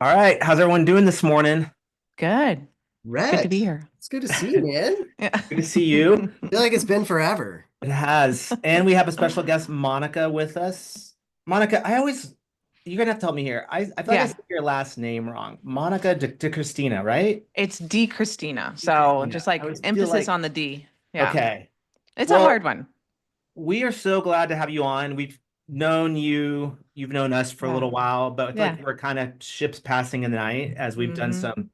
All right, how's everyone doing this morning? Good. Good to be Rhett, here. it's good to see you, man. Yeah. Good to see you. I feel like it's been forever. It has. And we have a special guest, Monica, with us. Monica, you're gonna have to help me here. I feel like I Yeah. said your last name wrong. Monica DiCristina, right? It's DiCristina. So DiCristina. just I like always feel emphasis like, on the D. Yeah. okay. It's a hard Well, one. we are so glad to have you on. We've known you, you've known us for a Yeah. little while, but I feel like Yeah. we're kind of ships passing in the night as we've done Mm-hmm. some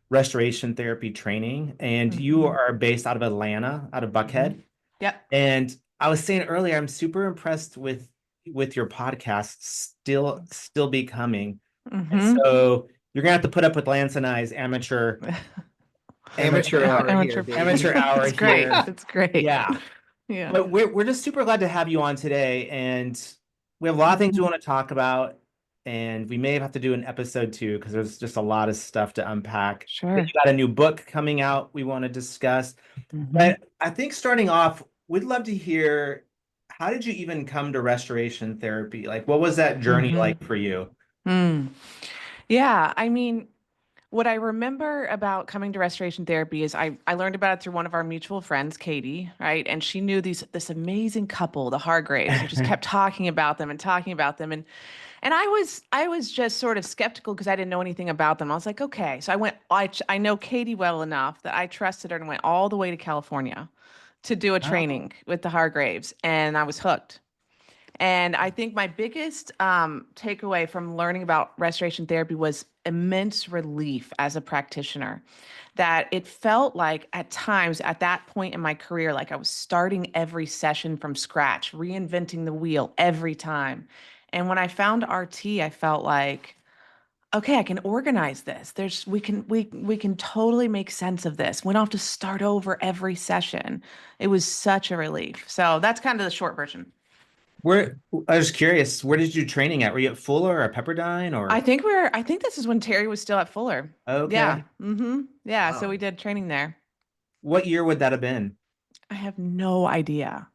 restoration therapy training. And you Mm-hmm. are based out of Atlanta, out of Mm-hmm. Buckhead. Yep. And I was saying earlier, I'm super impressed with your podcast still becoming. And Mm-hmm. so you're gonna have to put up with Lance and I's Amateur amateur hour here, Amateur. baby. amateur hour It's great. here. It's great. Yeah. Yeah. But we're just super glad to have you on today. And we have a lot of things we Mm-hmm. want to talk about. And we may have to do an episode two because there's just a lot of stuff to unpack. I think Sure. you got a new book coming out we want to discuss. Mm-hmm. But I think starting off, we'd love to hear how did you even come to restoration therapy? Like, what was that journey Mm-hmm. like for you? Mm. Yeah. I mean, what I remember about coming to restoration therapy is I learned about it through one of our mutual friends, Katie, right? And she knew this amazing couple, the Hargraves, and just kept talking about them and talking about them. And I was just sort of skeptical because I didn't know anything about them. I was like, okay. So I know Katie well enough that I trusted her and went all the way to California to do a Oh, training with the Hargraves, and I was hooked. And I think my biggest takeaway from learning about restoration therapy was immense relief as a practitioner. That it felt like at times at that point in my career, like I was starting every session from scratch, reinventing the wheel every time. And when I found RT, I felt like, okay, I can organize this. We can totally make sense of this. We don't have to start over every session. It was such a relief. So that's kind of the short version. where I was curious, where did you do training at? Were you at Fuller or Pepperdine or I think this is when Terry was still at Fuller. Yeah. okay. Mm-hmm. Yeah. So we Wow. did training there. What year would that have been? I have no idea.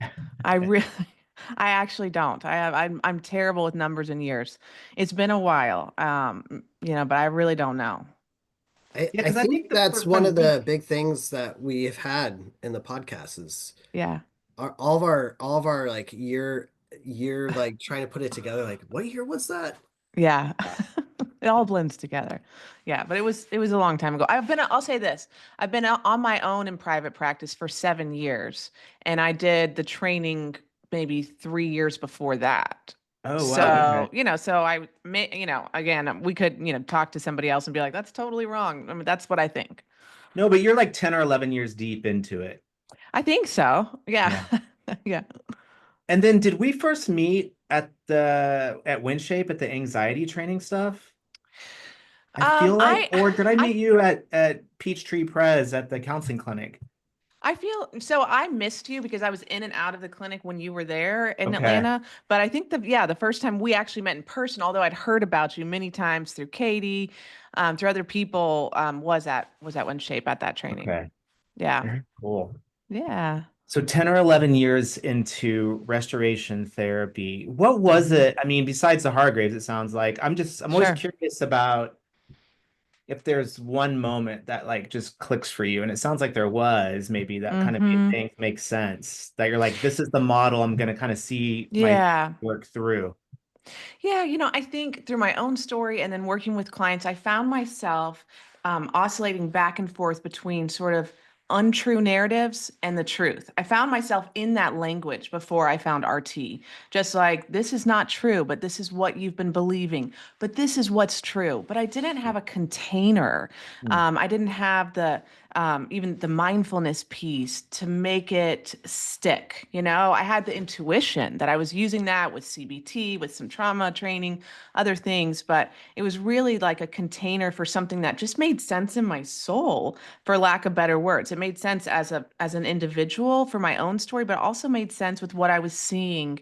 I really, I actually don't. I'm terrible with numbers and years. It's been a while, but I really don't know. I, Yeah, I because I think think the that's first one time of we the big things that we have had in the podcast is Yeah. all of our like year like trying to put it together. Like, what year was that? Yeah. It all blends together. Yeah, but it was a long time ago. I'll say this. I've been out on my own in private practice for 7 years, and I did the training maybe 3 years before that. oh wow, So, okay. so I may, again, we could, talk to somebody else and be like, that's totally wrong. I mean, that's what I think. No, but you're like 10 or 11 years deep into it. I think so. Yeah. Yeah. Yeah. And then did we first meet at WindShape at the anxiety training stuff? I feel like, I or did I I meet you at Peachtree Pres at the counseling clinic? I feel so I missed you because I was in and out of the clinic when you were there in Okay. Atlanta. But I think the first time we actually met in person, although I'd heard about you many times through Katie, through other people, was at One Shape at that training. Okay. Yeah. Very cool. Yeah. So 10 or 11 years into restoration therapy, what was Hmm. it? I mean, besides the Hargraves, it sounds like I'm always Sure. curious about if there's one moment that like just clicks for you. And it sounds like there was maybe that kind of made Hmm. things make sense that you're like, this is the model I'm going to kind of see my Yeah. work through. Yeah, I think through my own story and then working with clients, I found myself oscillating back and forth between sort of untrue narratives and the truth. I found myself in that language before I found RT. Just like, this is not true, but this is what you've been believing, but this is what's true. But I didn't have a container. Hmm. I didn't have the even the mindfulness piece to make it stick. I had the intuition that I was using that with CBT, with some trauma training, other things, but it was really like a container for something that just made sense in my soul, for lack of better words. It made sense as an individual for my own story, but also made sense with what I was seeing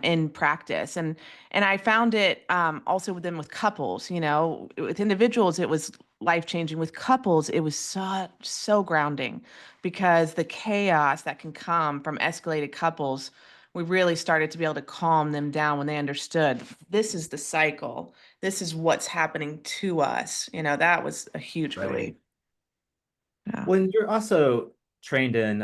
in practice. And I found it also with couples. With individuals, it was life changing. With couples, it was so grounding because the chaos that can come from escalated couples we really started to be able to calm them down when they understood this is the cycle. This is what's happening to us. That was a huge relief. Right. Yeah. When you're also trained in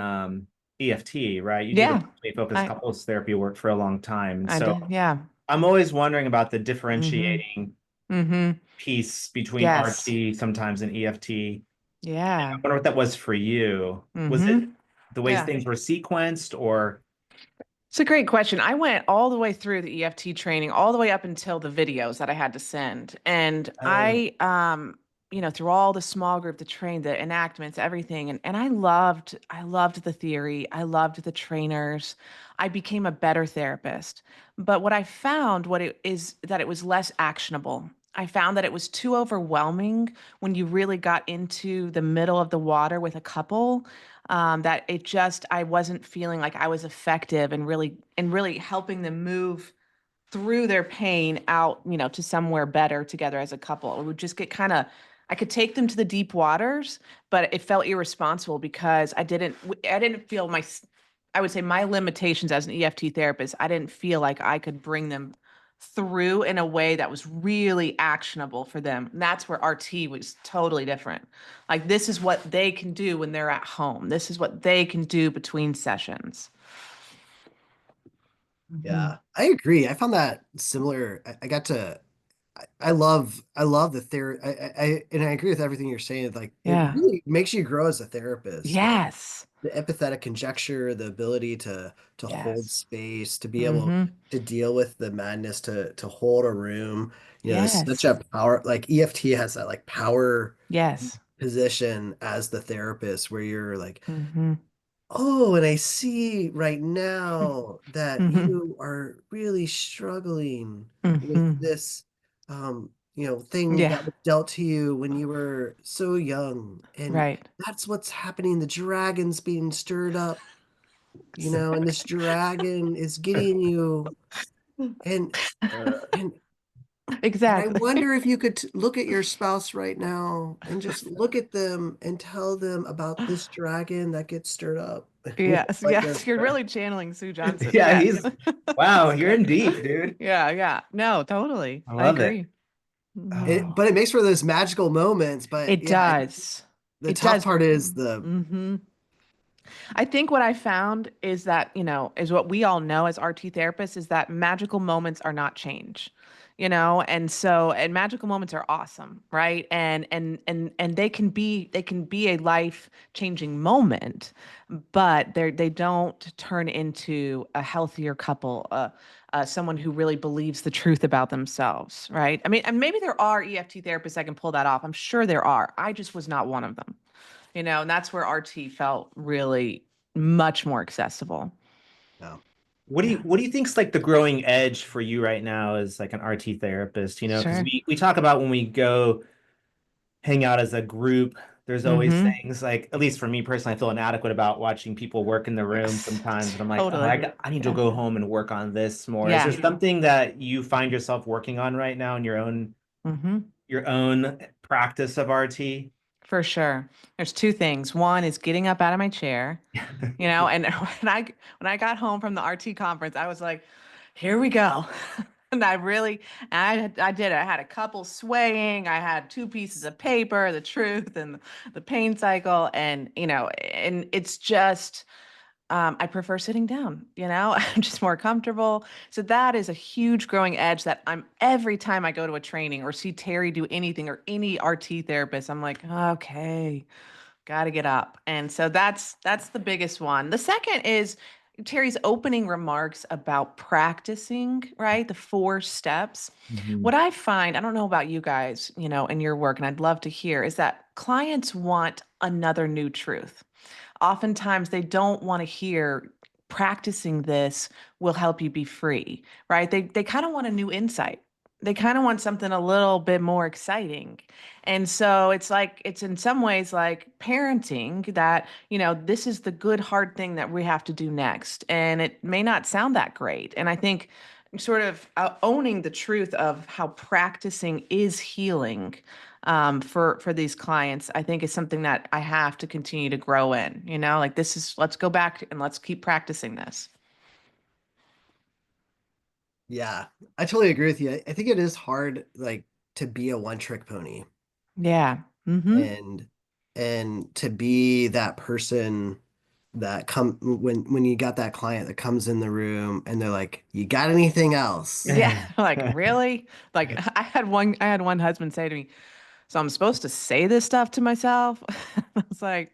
EFT, right? You did Yeah. emotionally focused I couples therapy work for a long time. And I so did. Yeah. I'm always wondering about the Mm-hmm. differentiating Mm-hmm. piece between Yes. RT sometimes and EFT. I Yeah. wonder what that was for you. Was it Mm-hmm. the ways Yeah. things were sequenced or It's a great question. I went all the way through the EFT training, all the way up until the videos that I had to send. And oh, through all the small group, the train, the enactments, everything. And I loved the theory. I loved the trainers. I became a better therapist. But what I found, what it is that it was less actionable. I found that it was too overwhelming when you really got into the middle of the water with a couple, that I wasn't feeling like I was effective and really helping them move through their pain out, to somewhere better together as a couple. It would just get I could take them to the deep waters, but it felt irresponsible because I didn't feel I would say my limitations as an EFT therapist. I didn't feel like I could bring them through in a way that was really actionable for them. And that's where RT was totally different. Like, this is what they can do when they're at home. This is what they can do between sessions. Hmm. Yeah, I agree. I found that similar. I got to I love the therapy. And I agree with everything you're saying. Like it Yeah. really makes you grow as a therapist. Like Yes. the empathetic conjecture, the ability to hold Yes. space, to be able Mm-hmm. to deal with the madness, to hold a room. It's such Yes. a power. Like EFT has that like power Yes. position as the therapist where you're like, Mm-hmm. oh, and I see right now that Mm-hmm. you are really struggling with Mm-hmm. this, thing Yeah. that was dealt to you when you were so young. And Right. that's what's happening. The dragon's being stirred up, and this dragon is getting you. And and and I Exactly. wonder if you could look at your spouse right now and just look at them and tell them about this dragon that gets stirred up. Yes. Like a Yes. You're really channeling Sue Johnson. yeah, Yes. wow, That's you're good. in deep, dude. Yeah. Yeah. No, totally. I I love it. agree. Mhm. Oh, But it makes for those magical moments. But It yeah, does. the It tough does. part is the Mm-hmm. I think what I found is that, is what we all know as RT therapists is that magical moments are not change. And magical moments are awesome, right? And they can be a life-changing moment, but they don't turn into a healthier couple, someone who really believes the truth about themselves, right? I mean, and maybe there are EFT therapists that can pull that off. I'm sure there are. I just was not one of them. And that's where RT felt really much more accessible. no. Yeah. what do you think's like the growing edge for you right now as like an RT therapist? Because Sure. we talk about when we go hang out as a group, there's always Mm-hmm. things like, at least for me personally, I feel inadequate about watching people work in the room Yes. sometimes, and I'm like, oh, Totally. I need to Yeah. go home and work on this more. Is there Yeah. something that you find yourself working on right now in Mm-hmm. your own practice of RT? For sure. There's two things. One is getting up out of my chair, and when I got home from the RT conference, I was like, here we go. And I did it. I had a couple swaying. I had two pieces of paper, the truth and the pain cycle. And it's just, I prefer sitting down, I'm just more comfortable. So that is a huge growing edge that every time I go to a training or see Terry do anything or any RT therapist, I'm like, okay, got to get up. And so that's the biggest one. The second is Terry's opening remarks about practicing, right? The 4 steps. Mhm. What I find, I don't know about you guys, in your work, and I'd love to hear, is that clients want another new truth. Oftentimes they don't want to hear practicing this will help you be free, right? They kind of want a new insight. They kind of want something a little bit more exciting. And so it's in some ways like parenting that, this is the good hard thing that we have to do next. And it may not sound that great. And I think sort of owning the truth of how practicing is healing, for these clients, I think is something that I have to continue to grow in. Like, let's go back and let's keep practicing this. Yeah, I totally agree with you. I think it is hard, like, to be a one-trick pony Yeah. Mm-hmm. and to be that person that come when you got that client that comes in the room and they're like, "You got anything else?" Yeah. Like, really? Like I had one husband say to me, so I'm supposed to say this stuff to myself? I was like,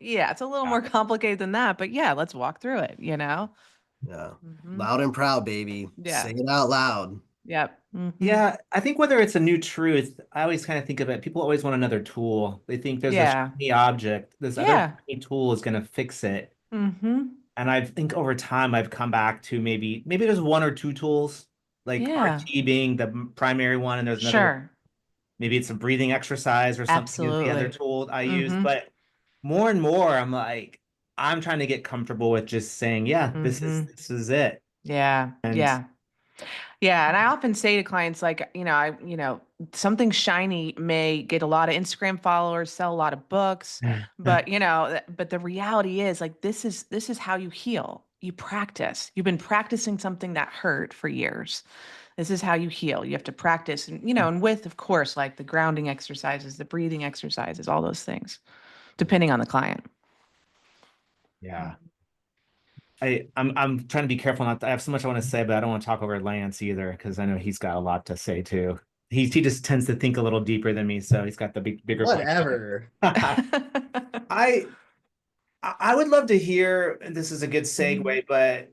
yeah, it's a little Yeah. more complicated than that, but yeah, let's walk through it, you know? Yeah, Hmm. loud and proud, baby. Say Yeah. it out loud. Yep. Hmm. Yeah, I think whether it's a new truth, I always kind of think of it. People always want another tool. They think there's a Yeah. shiny object, this other Yeah. shiny tool is going to fix it. Hmm. And I think over time I've come back to maybe there's one or two tools, like Yeah. RT being the primary one, and there's another, Sure. maybe it's a breathing exercise or something is the other Absolutely. tool I use. Hmm. But more and more I'm like, I'm trying to get comfortable with just saying, yeah, this is Hmm. this is it. Yeah. And Yeah. Yeah, and I often say to clients, like, something shiny may get a lot of Instagram followers, sell a lot of books, but but the reality is, like, this is how you heal. You practice. You've been practicing something that hurt for years. This is how you heal. You have to practice, and and with, of course, like the grounding exercises, the breathing exercises, all those things, depending on the client. yeah. I'm trying to be careful not to, I have so much I want to say, but I don't want to talk over Lance either, because I know he's got a lot to say too. He just tends to think a little deeper than me, so he's got the bigger question. Whatever. I I would love to hear, and this is a good Hmm. segue, but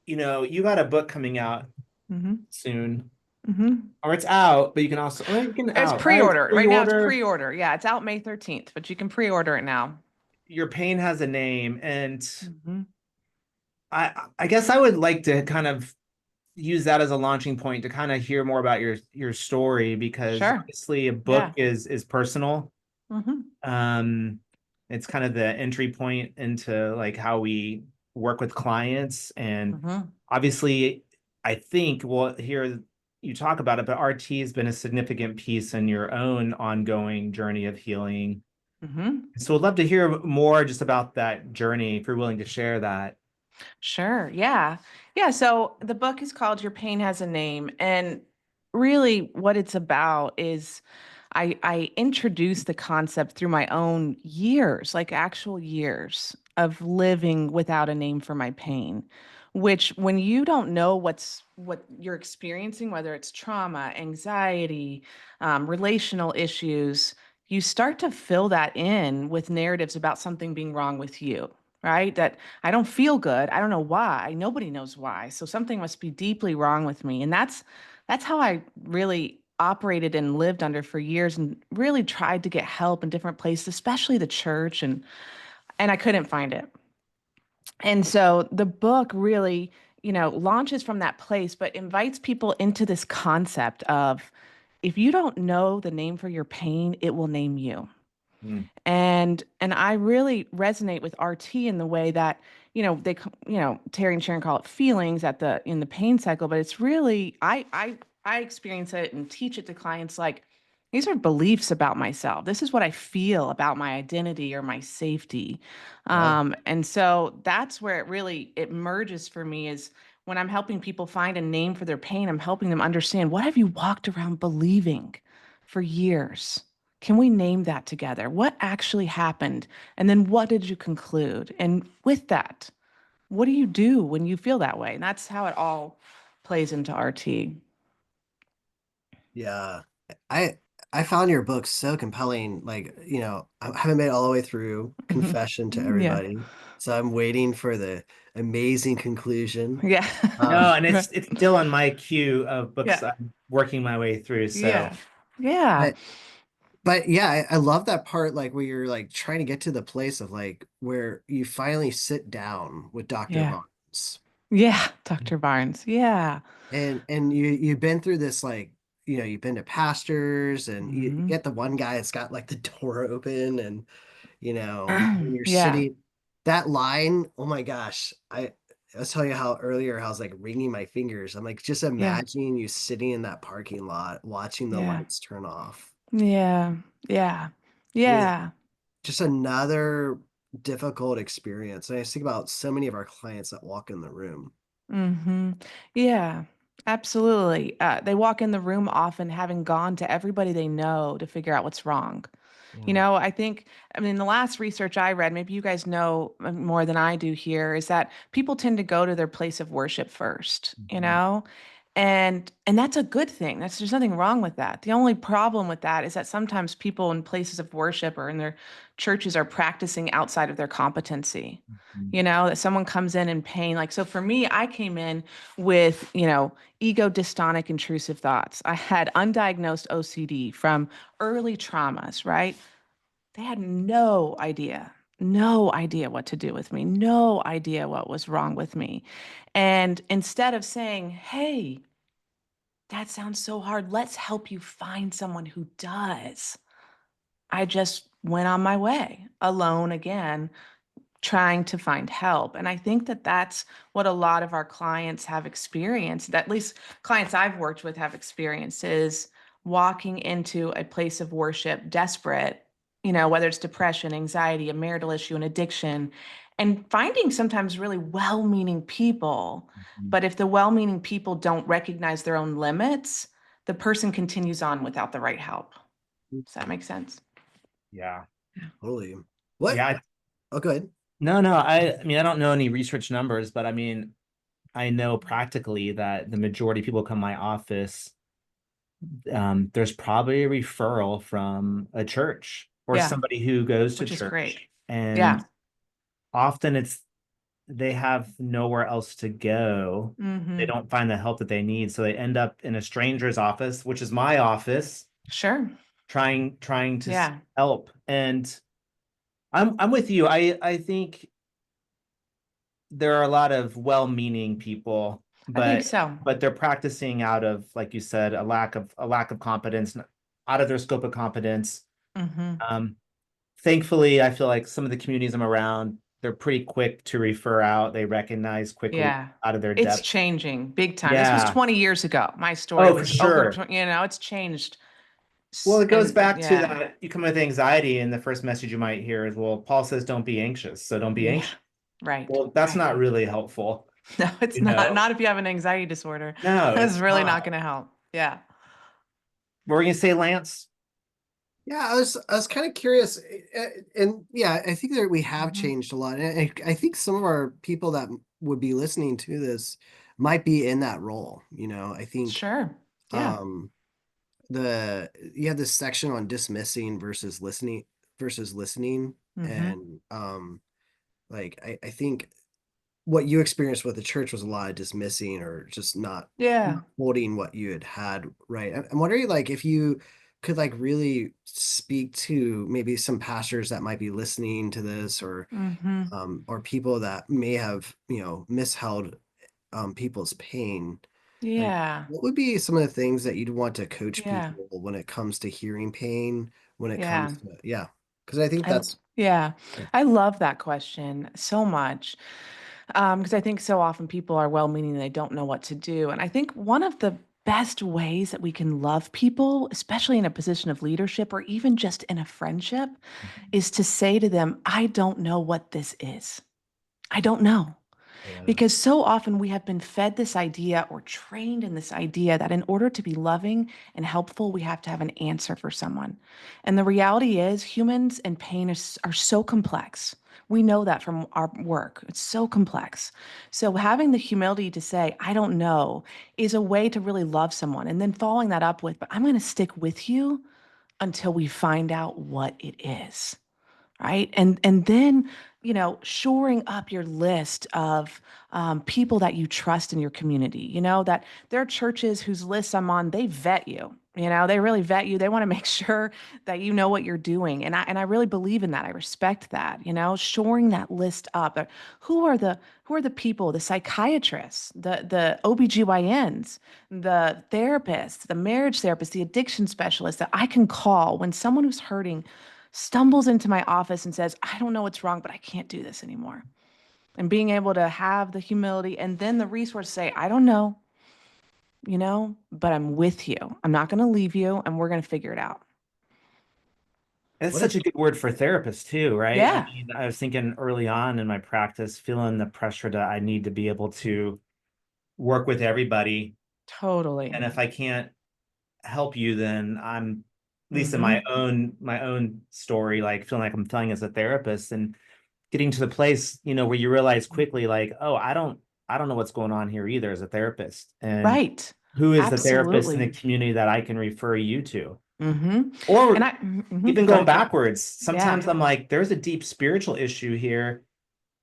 you got a book coming out Hmm. soon, Hmm. or it's out, but you can also, well, you can It's out, right? It's pre-order. Right now it's pre-order. pre-order. Yeah, it's out May 13th, but you can pre-order it now. Your pain has a name, and Hmm. I guess I would like to kind of use that as a launching point to kind of hear more about your story, because Sure. obviously a book Yeah. is personal. Hmm. Um, it's kind of the entry point into like how we work with clients, and Hmm. obviously, I think we'll hear you talk about it, but RT has been a significant piece in your own ongoing journey of healing. Hmm. So I'd love to hear more just about that journey, if you're willing to share that. Sure. Yeah. Yeah. So the book is called Your Pain Has a Name. And really, what it's about is I introduced the concept through my own years, like actual years of living without a name for my pain, which when you don't know what you're experiencing, whether it's trauma, anxiety, relational issues, you start to fill that in with narratives about something being wrong with you, right? That I don't feel good. I don't know why. Nobody knows why. So something must be deeply wrong with me. And that's how I really operated and lived under for years, and really tried to get help in different places, especially the church, and I couldn't find it. And so the book really, launches from that place, but invites people into this concept of, if you don't know the name for your pain, it will name you. Mm. And I really resonate with RT in the way that, Terry and Sharon call it feelings in the pain cycle, but it's really, I experience it and teach it to clients like, these are beliefs about myself. This is what I feel about my identity or my safety. Yeah. And so that's where it merges for me, is when I'm helping people find a name for their pain, I'm helping them understand, what have you walked around believing for years? Can we name that together? What actually happened? And then what did you conclude? And with that, what do you do when you feel that way? And that's how it all plays into RT. Yeah. I I found your book so compelling. Like, I haven't made it all the way through, confession to Yeah. everybody. So I'm waiting for the amazing conclusion. Yeah. No, Um, and it's still on my queue of books Yeah. I'm working my way through. So Yeah. Yeah. but but yeah, I love that part, like where you're like trying to get to the place of like where you finally sit down with Dr. Yeah. Barnes. Yeah. Dr. Barnes. Yeah. And you've been through this, like, you've been to pastors and you Hmm. get the one guy that's got like the door open and when you're Yeah. sitting, that line, oh my gosh, I was telling you how earlier how I was like wringing my fingers. I'm like just Yeah. imagining you sitting in that parking lot watching the Yeah. lights turn off. Yeah. Yeah. It was Yeah. just another difficult experience. And I just think about so many of our clients that walk in the room. Hmm. Yeah. Absolutely. They walk in the room often having gone to everybody they know to figure out what's wrong. You Yeah. know, I mean, the last research I read, maybe you guys know more than I do here, is that people tend to go to their place of worship first, you Mhm. know? And that's a good thing. There's nothing wrong with that. The only problem with that is that sometimes people in places of worship or in their churches are practicing outside of their competency. Mhm. You know, that someone comes in pain. Like, so for me, I came in with, ego dystonic intrusive thoughts. I had undiagnosed OCD from early traumas, right? They had no idea what to do with me, no idea what was wrong with me. And instead of saying, hey, that sounds so hard, let's help you find someone who does, I just went on my way alone again, trying to find help. And I think that that's what a lot of our clients have experienced, at least clients I've worked with have experienced, is walking into a place of worship desperate, whether it's depression, anxiety, a marital issue, an addiction, and finding sometimes really well-meaning people. Mhm. But if the well-meaning people don't recognize their own limits, the person continues on without the right help. Does that make sense? Yeah. Totally. What? Yeah. Oh, go ahead. No, I mean, I don't know any research numbers, but I mean, I know practically that the majority of people come to my office, there's probably a referral from a church or Yeah, somebody who goes to which is great. church. And Yeah. often they have nowhere else to go. They Mm-hmm. don't find the help that they need. So they end up in a stranger's office, which is my office, Sure. trying to seek Yeah, help. And I'm with you. I think there are a lot of well-meaning people, I think but so. they're practicing out of, like you said, a lack of competence, out of their scope of competence. Hmm. Um, Thankfully, I feel like some of the communities I'm around, they're pretty quick to refer out. They recognize quickly Yeah. out of their It's depth. changing big time. This was Yeah. 20 years ago. My story Oh, for was over, sure. it's changed. Well, it goes And back to yeah, that you come with anxiety, and the first message you might hear is, well, Paul says don't be anxious, so don't be yeah, anxious. right, Well, that's right. not really helpful, No, it's you not. know? Not if you have an anxiety disorder. No, That's it's really not not. going to help. Yeah. What were you gonna say, Lance? Yeah, I was kind of curious, and yeah, I think that we have Hmm. changed a lot, and I think some of our people that would be listening to this might be in that role. I think Sure. Yeah. um the you have this section on dismissing versus listening, Hmm. and like I think what you experienced with the church was a lot of dismissing or just not Yeah. holding what you had right. I'm wondering like if you could like really speak to maybe some pastors that might be listening to this Hmm. or people that may have misheld people's pain. Like, Yeah. what would be some of the things that you'd want to coach Yeah. people when it comes to hearing pain, when it Yeah. comes to, yeah, because I think I that's, yeah, yeah. I love that question so much. Because I think so often people are well-meaning and they don't know what to do. And I think one of the best ways that we can love people, especially in a position of leadership or even just in a friendship, is to say to them, I don't know what this is. I don't know. Yeah. Because so often we have been fed this idea or trained in this idea that in order to be loving and helpful, we have to have an answer for someone. And the reality is, humans and pain are so complex. We know that from our work. It's so complex. So, having the humility to say, I don't know, is a way to really love someone. And then following that up with, but I'm going to stick with you until we find out what it is, right? And then shoring up your list of people that you trust in your community. That there are churches whose lists I'm on, they vet you. They really vet you. They want to make sure that you know what you're doing, and I really believe in that. I respect that. Shoring that list up. Who are the people, the psychiatrists, the OBGYNs, the therapists, the marriage therapists, the addiction specialists that I can call when someone who's hurting stumbles into my office and says, I don't know what's wrong, but I can't do this anymore. And being able to have the humility and then the resource to say, I don't know, but I'm with you. I'm not going to leave you and we're going to figure it out. It's What a, such a good word for therapists too, right? I Yeah. mean, I was thinking early on in my practice, feeling the pressure that I need to be able to work with everybody. Totally. And if I can't help you, then I'm, at least in Mm-hmm. my own story, like feeling like I'm failing as a therapist, and getting to the place, where you realize quickly, like, oh, I don't know what's going on here either as a therapist. And Right. who is the therapist in the Absolutely. community that I can refer you to? Mm-hmm. And Or mhm. even Go going ahead. backwards, Yeah. sometimes I'm like, there's a deep spiritual issue here.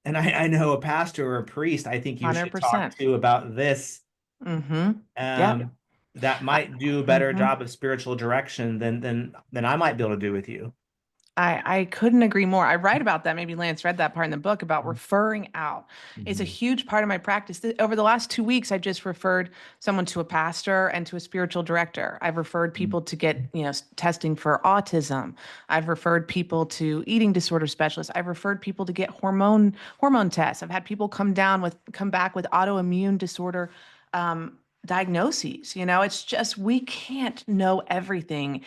And I know a pastor or a priest I think you should talk 100%. to about this, Mm-hmm. Yep. um, that might do a better Mm-hmm. job of spiritual direction than I might be able to do with you. I couldn't agree more. I write about that. Maybe Lance read that part in the book about referring out. It's a Mhm. huge part of my practice. Over the last 2 weeks, I just referred someone to a pastor and to a spiritual director. I've referred people to get, testing for autism. I've referred people to eating disorder specialists. I've referred people to get hormone tests. I've had people come back with autoimmune disorder diagnoses. It's just we can't know everything,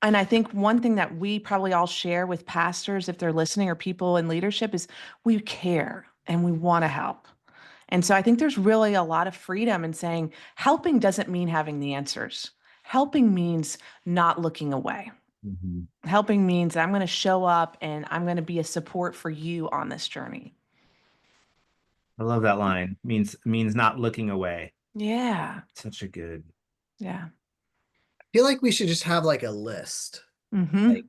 and I think one thing that we probably all share with pastors, if they're listening, or people in leadership, is we care and we want to help. And so I think there's really a lot of freedom in saying helping doesn't mean having the answers. Helping means not looking away. Mhm. Helping means I'm going to show up and I'm going to be a support for you on this journey. I love that line. Means not looking away. Yeah. Such a good Yeah. I feel like we should just have like a list. Mm-hmm. Like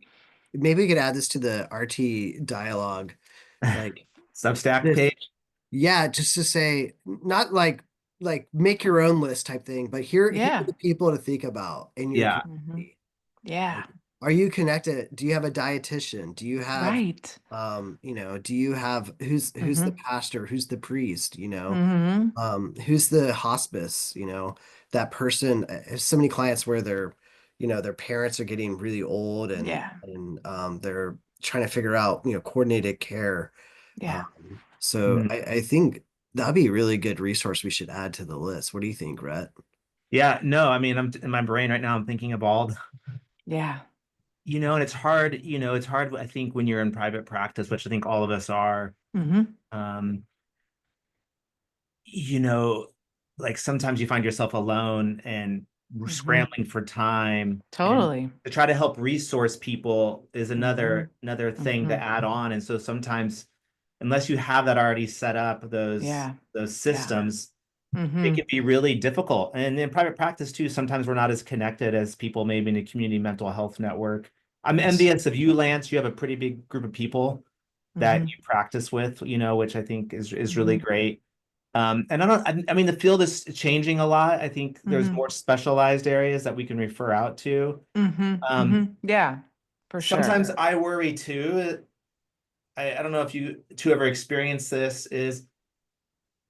maybe we could add this to the RT dialogue. Like Substack this, page. yeah, just to say, not like make your own list type thing, but here are Yeah. the people to think about in your Yeah. Mm-hmm. community. Yeah. Like, are you connected? Do you have a dietitian? Do you have Right. do you have who's the Mm-hmm. pastor, who's the priest, Mm-hmm. who's the hospice, that person, so many clients where their parents are getting really old and Yeah. they're trying to figure out, coordinated care. Yeah. So Mhm. I think that'd be a really good resource we should add to the list. What do you think, Rhett? Yeah, no, I mean, I'm in my brain right now. I'm thinking of all, Yeah. and it's hard, I think, when you're in private practice, which I think all of us are. Mm-hmm. Um, you know, like sometimes you find yourself alone and Mm-hmm. scrambling for time, and Totally. to try to help resource people is Mm-hmm. another thing to Mm-hmm. add on. And so sometimes, unless you have that already set up, those Yeah. those Yeah. systems, it Mm-hmm. can be really difficult. And in private practice too, sometimes we're not as connected as people maybe in a community mental health network. I'm Yes. envious of you, Lance. You have a pretty big group of people that Mm-hmm. you practice with, which I think is really Mm-hmm. great. And I mean, the field is changing a lot. I think there's Mm-hmm. more specialized areas that we can refer out to. Mm-hmm. Um, Mm-hmm. Yeah, for sure. Sometimes I worry too. I don't know if you two ever experienced this, is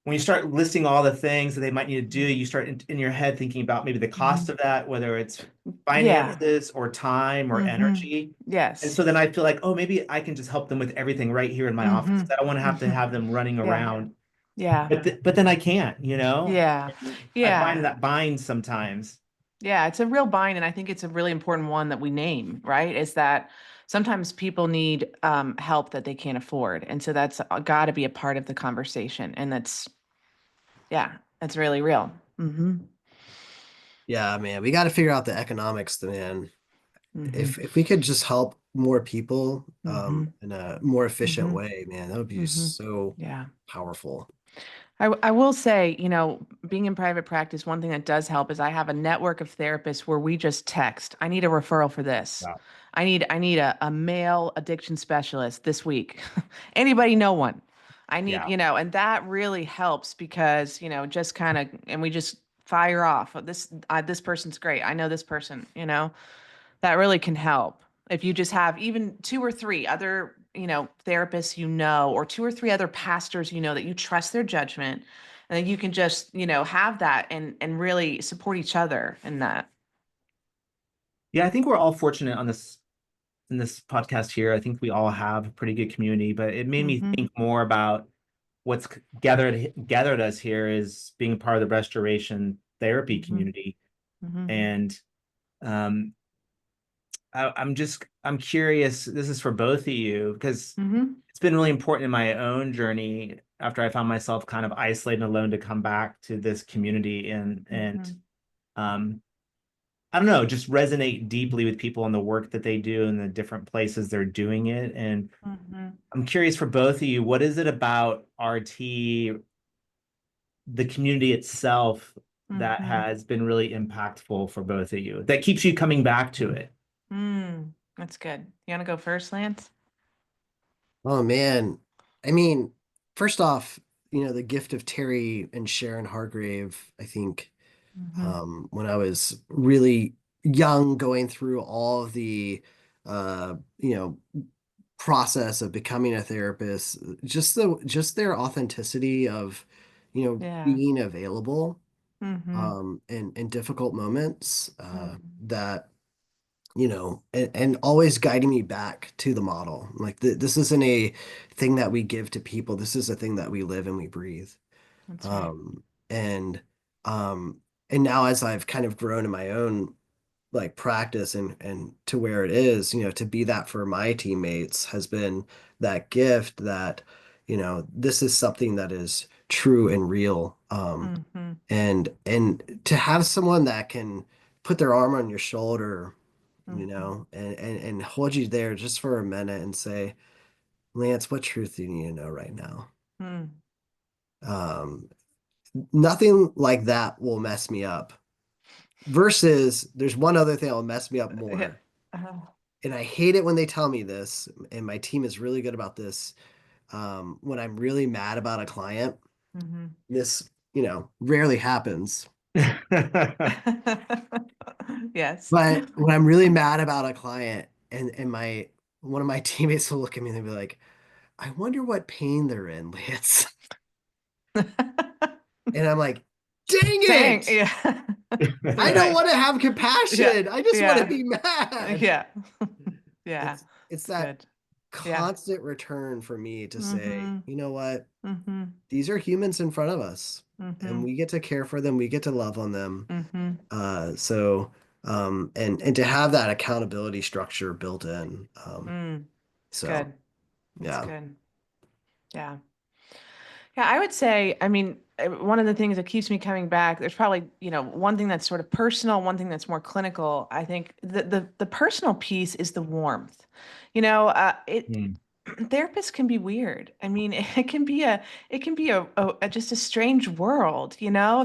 when you start listing all the things that they might need to do, you start in your head thinking about maybe the cost Mm-hmm. of that, whether it's Yeah. finances or time or Mm-hmm. energy. And Yes. so then I feel like, oh, maybe I can just help them with everything right here in my office. Mm-hmm. I don't want to Mm-hmm. have them running Yeah. around. Yeah. But then I can't. Yeah. And I find Yeah. that bind sometimes. Yeah, it's a real bind, and I think it's a really important one that we name, right? Is that sometimes people need help that they can't afford, and so that's got to be a part of the conversation, and yeah, that's really real. Mm-hmm. Yeah, man, we got to figure out the economics, man. Mm-hmm. If we could just help more people Mm-hmm. in a more efficient Mm-hmm. way, man, that would be Mm-hmm. so Yeah. powerful. I will say, being in private practice, one thing that does help is I have a network of therapists where we just text. I need a referral for this. Yeah. I need a male addiction specialist this week. Anybody know one? I need, Yeah. and that really helps because, just kind of, and we just fire off. This person's great. I know this person, that really can help. If you just have even two or three other, therapists, or two or three other pastors, that you trust their judgment, and then you can just, have that and really support each other in that. Yeah, I think we're all fortunate on this in this podcast here. I think we all have a pretty good community, but it made me Mm-hmm. think more about what's gathered us here is being part of the restoration therapy Mm-hmm. community. Mm-hmm. And um I'm curious, this is for both of you, because Mm-hmm. it's been really important in my own journey. after I found myself kind of isolated and alone to come back to this community and um I don't know, just resonate deeply with people and the work that they do and the different places they're doing it. And I'm curious for both of you, what is it about RT, the community itself, that has been really impactful for both of you, that keeps you coming back to it? That's good. You want to go first, Lance? Oh man. I mean, first off, the gift of Terry and Sharon Hargrave, I think, when I was really young, going through all of the, uh, you know, process of becoming a therapist, just their authenticity of, Yeah. being available, Mm-hmm. in difficult moments, that and always guiding me back to the model. Like this isn't a thing that we give to people. This is a thing that we live and we breathe. That's right. Um, and um, and now as I've kind of grown in my own like practice and to where it is, to be that for my teammates has been that gift that, this is something that is true and real. Mm-hmm. And to have someone that can put their arm on your shoulder, Mm-hmm. and hold you there just for a minute and say, Lance, what truth do you need to know right now? Mm. Um, Nothing like that will mess me up. Versus, there's one other thing that will mess me up Yeah. more. Oh. And I hate it when they tell me this, and my team is really good about this. When I'm really mad about a client, Mm-hmm. this, rarely happens. Yes. But when I'm really mad about a client and my one of my teammates will look at me and they'll be like, I wonder what pain they're in, Lance. And I'm like, dang Dang. it. Yeah. I don't Right. want to have Yeah. compassion. I just want to Yeah. be mad. Yeah. Yeah. It's It's that good. Yeah. constant return for me to say, Mm-hmm. you know what? Mm-hmm. These are humans in front of us and Mm-hmm. we get to care for them. We get to love on them. Mm-hmm. So and to have that accountability structure built in. It's So good. It's yeah. good. Yeah. Yeah, I would say, I mean, one of the things that keeps me coming back, there's probably, one thing that's sort of personal, one thing that's more clinical. I think the personal piece is the warmth. It Hmm. therapists can be weird. I mean, it can be just a strange world,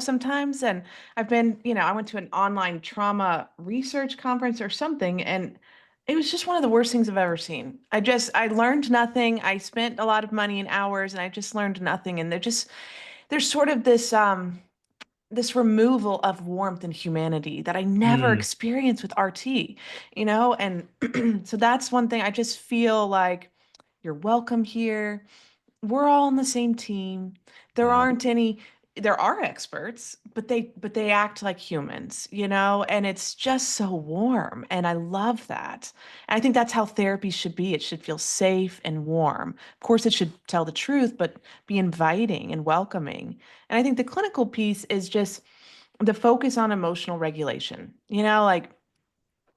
sometimes. And I went to an online trauma research conference or something, and it was just one of the worst things I've ever seen. I learned nothing. I spent a lot of money and hours, and I just learned nothing. And there's sort of this removal of warmth and humanity that I never Hmm. experienced with RT, and so that's one thing I just feel like you're welcome here. We're all on the same team. There Yeah. aren't any, there are experts, but they act like humans, and it's just so warm. And I love that. And I think that's how therapy should be. It should feel safe and warm. Of course, it should tell the truth, but be inviting and welcoming. And I think the clinical piece is just the focus on emotional regulation. Like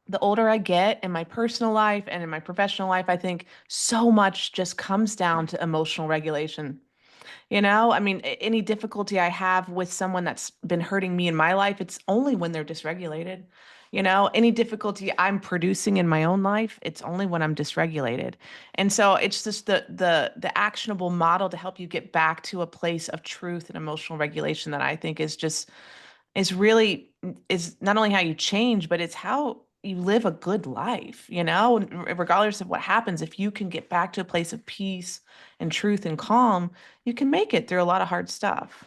the older I get in my personal life and in my professional life, I think so much just comes down to emotional regulation. I mean, any difficulty I have with someone that's been hurting me in my life, it's only when they're dysregulated. Any difficulty I'm producing in my own life, it's only when I'm dysregulated. And so it's just the actionable model to help you get back to a place of truth and emotional regulation that I think is really is not only how you change, but it's how you live a good life, regardless of what happens. If you can get back to a place of peace and truth and calm, you can make it through a lot of hard stuff.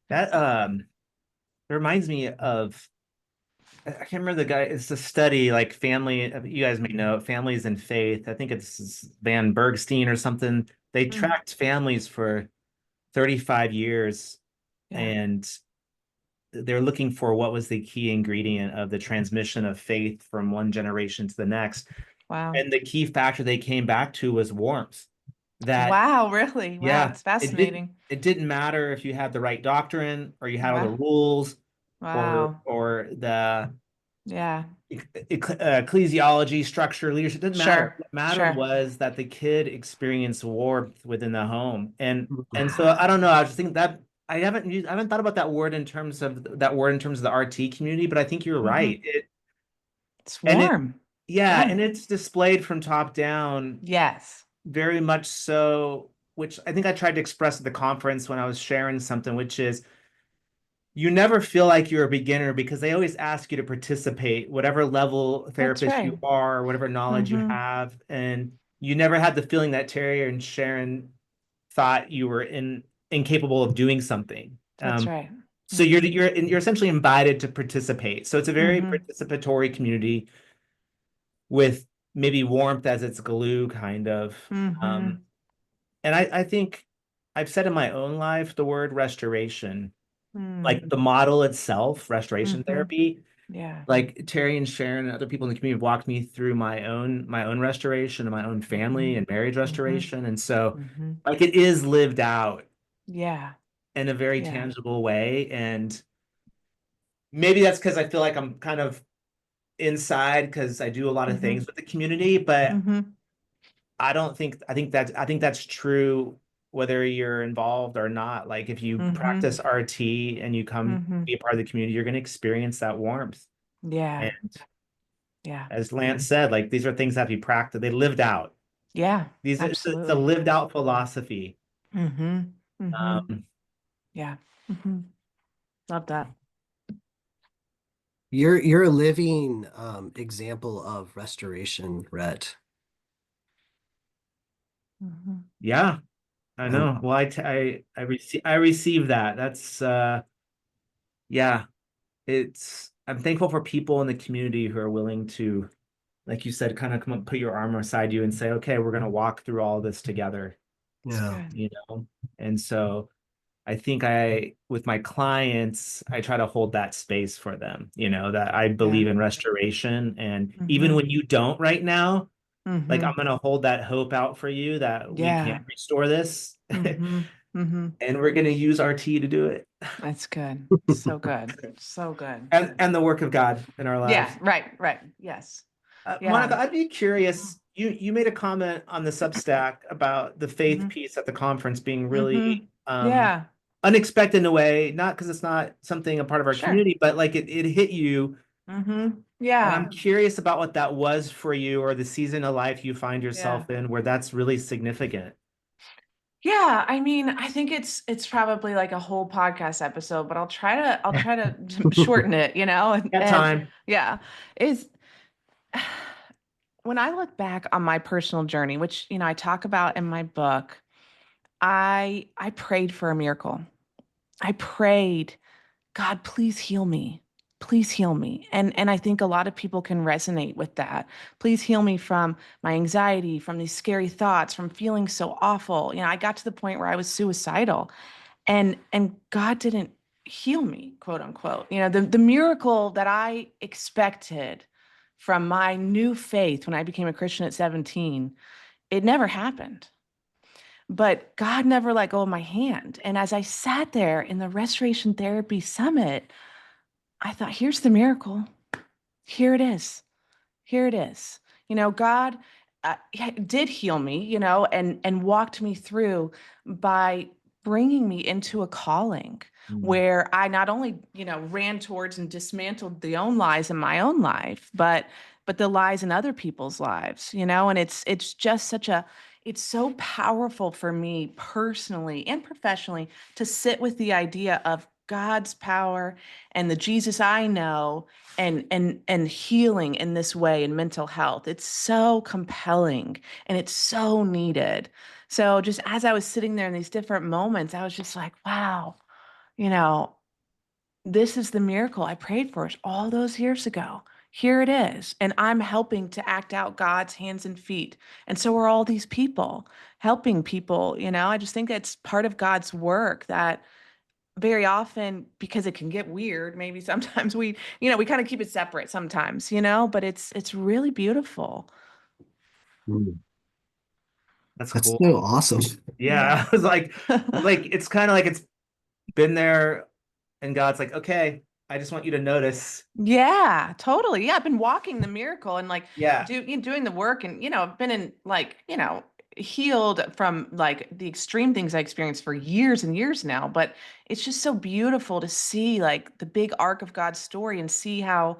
That it reminds me of, I can't remember the guy. It's a study like family. You guys may know Families and Faith. I think it's Van Bergstein or something. They Mm, tracked families for 35 years, yeah. and they're looking for what was the key ingredient of the transmission of faith from one generation to the next. Wow. And the key factor they came back to was warmth. That, Wow, really? Wow, yeah, it's fascinating. it didn't matter if you had the right doctrine or you had all the Wow. rules or Wow. or the Yeah. Ecclesiology, structure, leadership, didn't matter. Sure. What mattered Sure. was that the kid experienced warmth within the home. And so Ah, I don't know, I was just thinking that I haven't thought about that word in terms of the RT community, but I think you're right. mhm. It's And it warm. yeah, Yeah. and it's displayed from top down Yes. very much so, which I think I tried to express at the conference when I was sharing something, which is you never feel like you're a beginner because they always ask you to participate, whatever level That's therapist you right. are, whatever knowledge you Mm-hmm. have. And you never had the feeling that Terry and Sharon thought you were incapable of doing something. That's right. So Mm-hmm. you're essentially invited to participate. So it's a very Mm-hmm. participatory community with maybe warmth as its glue, kind of. Um, Mm-hmm. and I think I've said in my own life the word restoration, Mm. like the model itself, restoration Mm-hmm. therapy. Yeah. Like Terry and Sharon and other people in the community have walked me through my own restoration and my own Mm-hmm. family and marriage Mm-hmm. restoration. And so Mm-hmm. like it is lived out Yeah. in a very Yeah. tangible way. And maybe that's because I feel like I'm kind of inside because I do a lot of Mm-hmm. things with the community, but Mm-hmm. I think that's true whether you're involved or not. Like if you Mm-hmm. practice RT and you come Mm-hmm. be a part of the community, you're going to experience that warmth. Yeah. And Yeah. as Lance said, like these are things that have to be practiced. They lived out. Yeah. It's a Absolutely. lived out philosophy. Mm-hmm. Mm-hmm. Um, Yeah. Mm-hmm. Love that. You're a living example of restoration, Rhett. Mm-hmm. yeah, I Um, know. Well, I receive that. That's yeah. I'm thankful for people in the community who are willing to, like you said, kind of come up, put your arm beside you and say, okay, we're gonna walk through all this together, It's yeah. good. you know? And so I think with my clients, I try to hold that space for them, that I Yeah. believe in restoration. And even Mm-hmm. when you don't right now, like Mm-hmm. I'm gonna hold that hope out for you that we can Yeah. restore this. Mm-hmm. Mm-hmm. And we're gonna use RT to do it. That's good. So good. So good. And the work of God in our Yeah. lives. Right. Right. Yes. Yeah. Monica, I'd be curious. You made a comment on the Substack about the faith Mm-hmm. piece at the conference being Mm-hmm. really Yeah. unexpected in a way, not because it's not something a part of our Sure. community, but like it hit you. Mm-hmm. And Yeah. I'm curious about what that was for you or the season of life you find Yeah. yourself in where that's really significant. Yeah. I mean, I think it's probably like a whole podcast episode, but I'll try to shorten it, That and time. yeah, is when I look back on my personal journey, which, I talk about in my book, I prayed for a miracle. I prayed, God, please heal me. Please heal me. And I think a lot of people can resonate with that. Please heal me from my anxiety, from these scary thoughts, from feeling so awful. I got to the point where I was suicidal and God didn't heal me, quote unquote. The miracle that I expected from my new faith when I became a Christian at 17, it never happened. But God never let go of my hand. And as I sat there in the Restoration Therapy Summit, I thought, here's the miracle. Here it is. Here it is. God did heal me, and walked me through by bringing me into a calling Mm. where I not only, ran towards and dismantled the own lies in my own life, but the lies in other people's lives, and it's just it's so powerful for me personally and professionally to sit with the idea of God's power and the Jesus I know and healing in this way in mental health. It's so compelling and it's so needed. So just as I was sitting there in these different moments, I was just like, wow, you know, this is the miracle I prayed for all those years ago. Here it is. And I'm helping to act out God's hands and feet. And so are all these people helping people. I just think it's part of God's work that very often, because it can get weird, maybe sometimes we kind of keep it separate sometimes, but it's really beautiful. mm, That's that's cool. so awesome. Yeah. Yeah. I was like it's kind of like it's been there and God's like, okay, I just want you to notice. Yeah, totally. Yeah, I've been walking the miracle and like Yeah. doing the work, and I've been in like, healed from like the extreme things I experienced for years and years now, but it's just so beautiful to see like the big arc of God's story and see how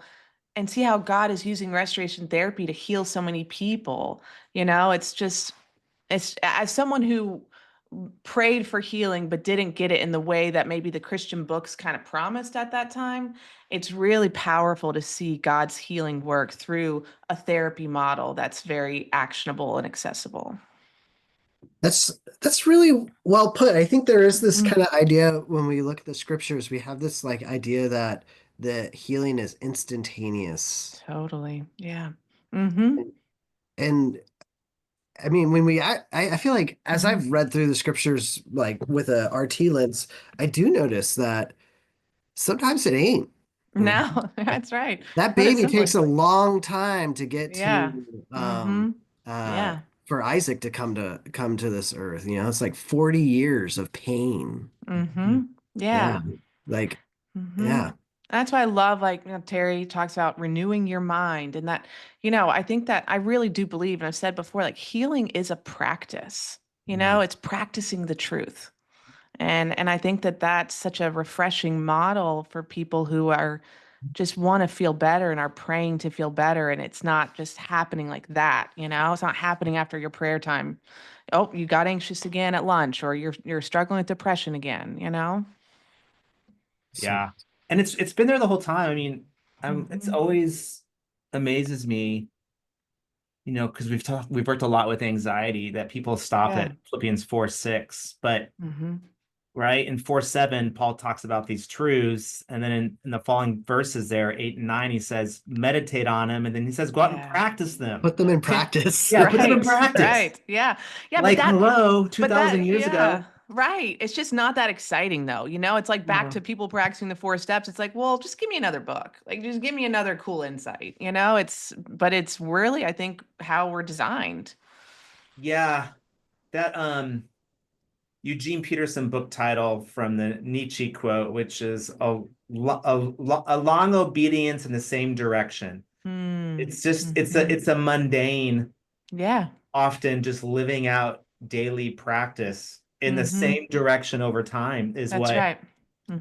God is using restoration therapy to heal so many people. It's just, it's as someone who prayed for healing but didn't get it in the way that maybe the Christian books kind of promised at that time. It's really powerful to see God's healing work through a therapy model that's very actionable and accessible. That's really well put. I think there is this Mhm. kind of idea when we look at the scriptures, we have this like idea that the healing is instantaneous. Totally. Yeah. Mm-hmm. And I mean, when I feel like as Hmm. I've read through the scriptures, like with a RT lens, I do notice that sometimes it ain't. You know, No, that's right. that Put it baby simply. takes a long time to get Yeah. to Mm-hmm. Yeah. for Isaac to come to this earth. You know, it's like 40 years of pain. Mm-hmm. Yeah. Yeah. Like, Hmm. yeah. That's why I love, like, Terry talks about renewing your mind. And that, I think that I really do believe, and I've said before, like, healing is a practice. Yeah. It's practicing the truth. And I think that that's such a refreshing model for people who are just want to feel better and are praying to feel better. And it's not just happening like that. It's not happening after your prayer time. Oh, you got anxious again at lunch, or you're struggling with depression again. So, Yeah. And it's been there the whole time. I mean, it's Hmm. always amazes me, because we've worked a lot with anxiety that people stop Yeah. at Philippians 4:6, but Hmm. right in 4:7, Paul talks about these truths, and then in the following verses there, 8 and 9, he says, meditate on them, and then he says, go out and Yeah. practice them. put them in practice. Yeah, put them in Right, practice. right. Yeah. Yeah, Like, hello, 2,000 years yeah, ago. right. It's just not that exciting though. It's like back No. to people practicing the four steps. It's like, well, just give me another book. Like, just give me another cool insight. But it's really, I think, how we're designed. Yeah, that Eugene Peterson book title from the Nietzsche quote, which is a long obedience in the same direction. Hmm. It's just Hmm. it's a mundane, Yeah. often just living out daily practice in the Hmm. same direction over time is That's what right.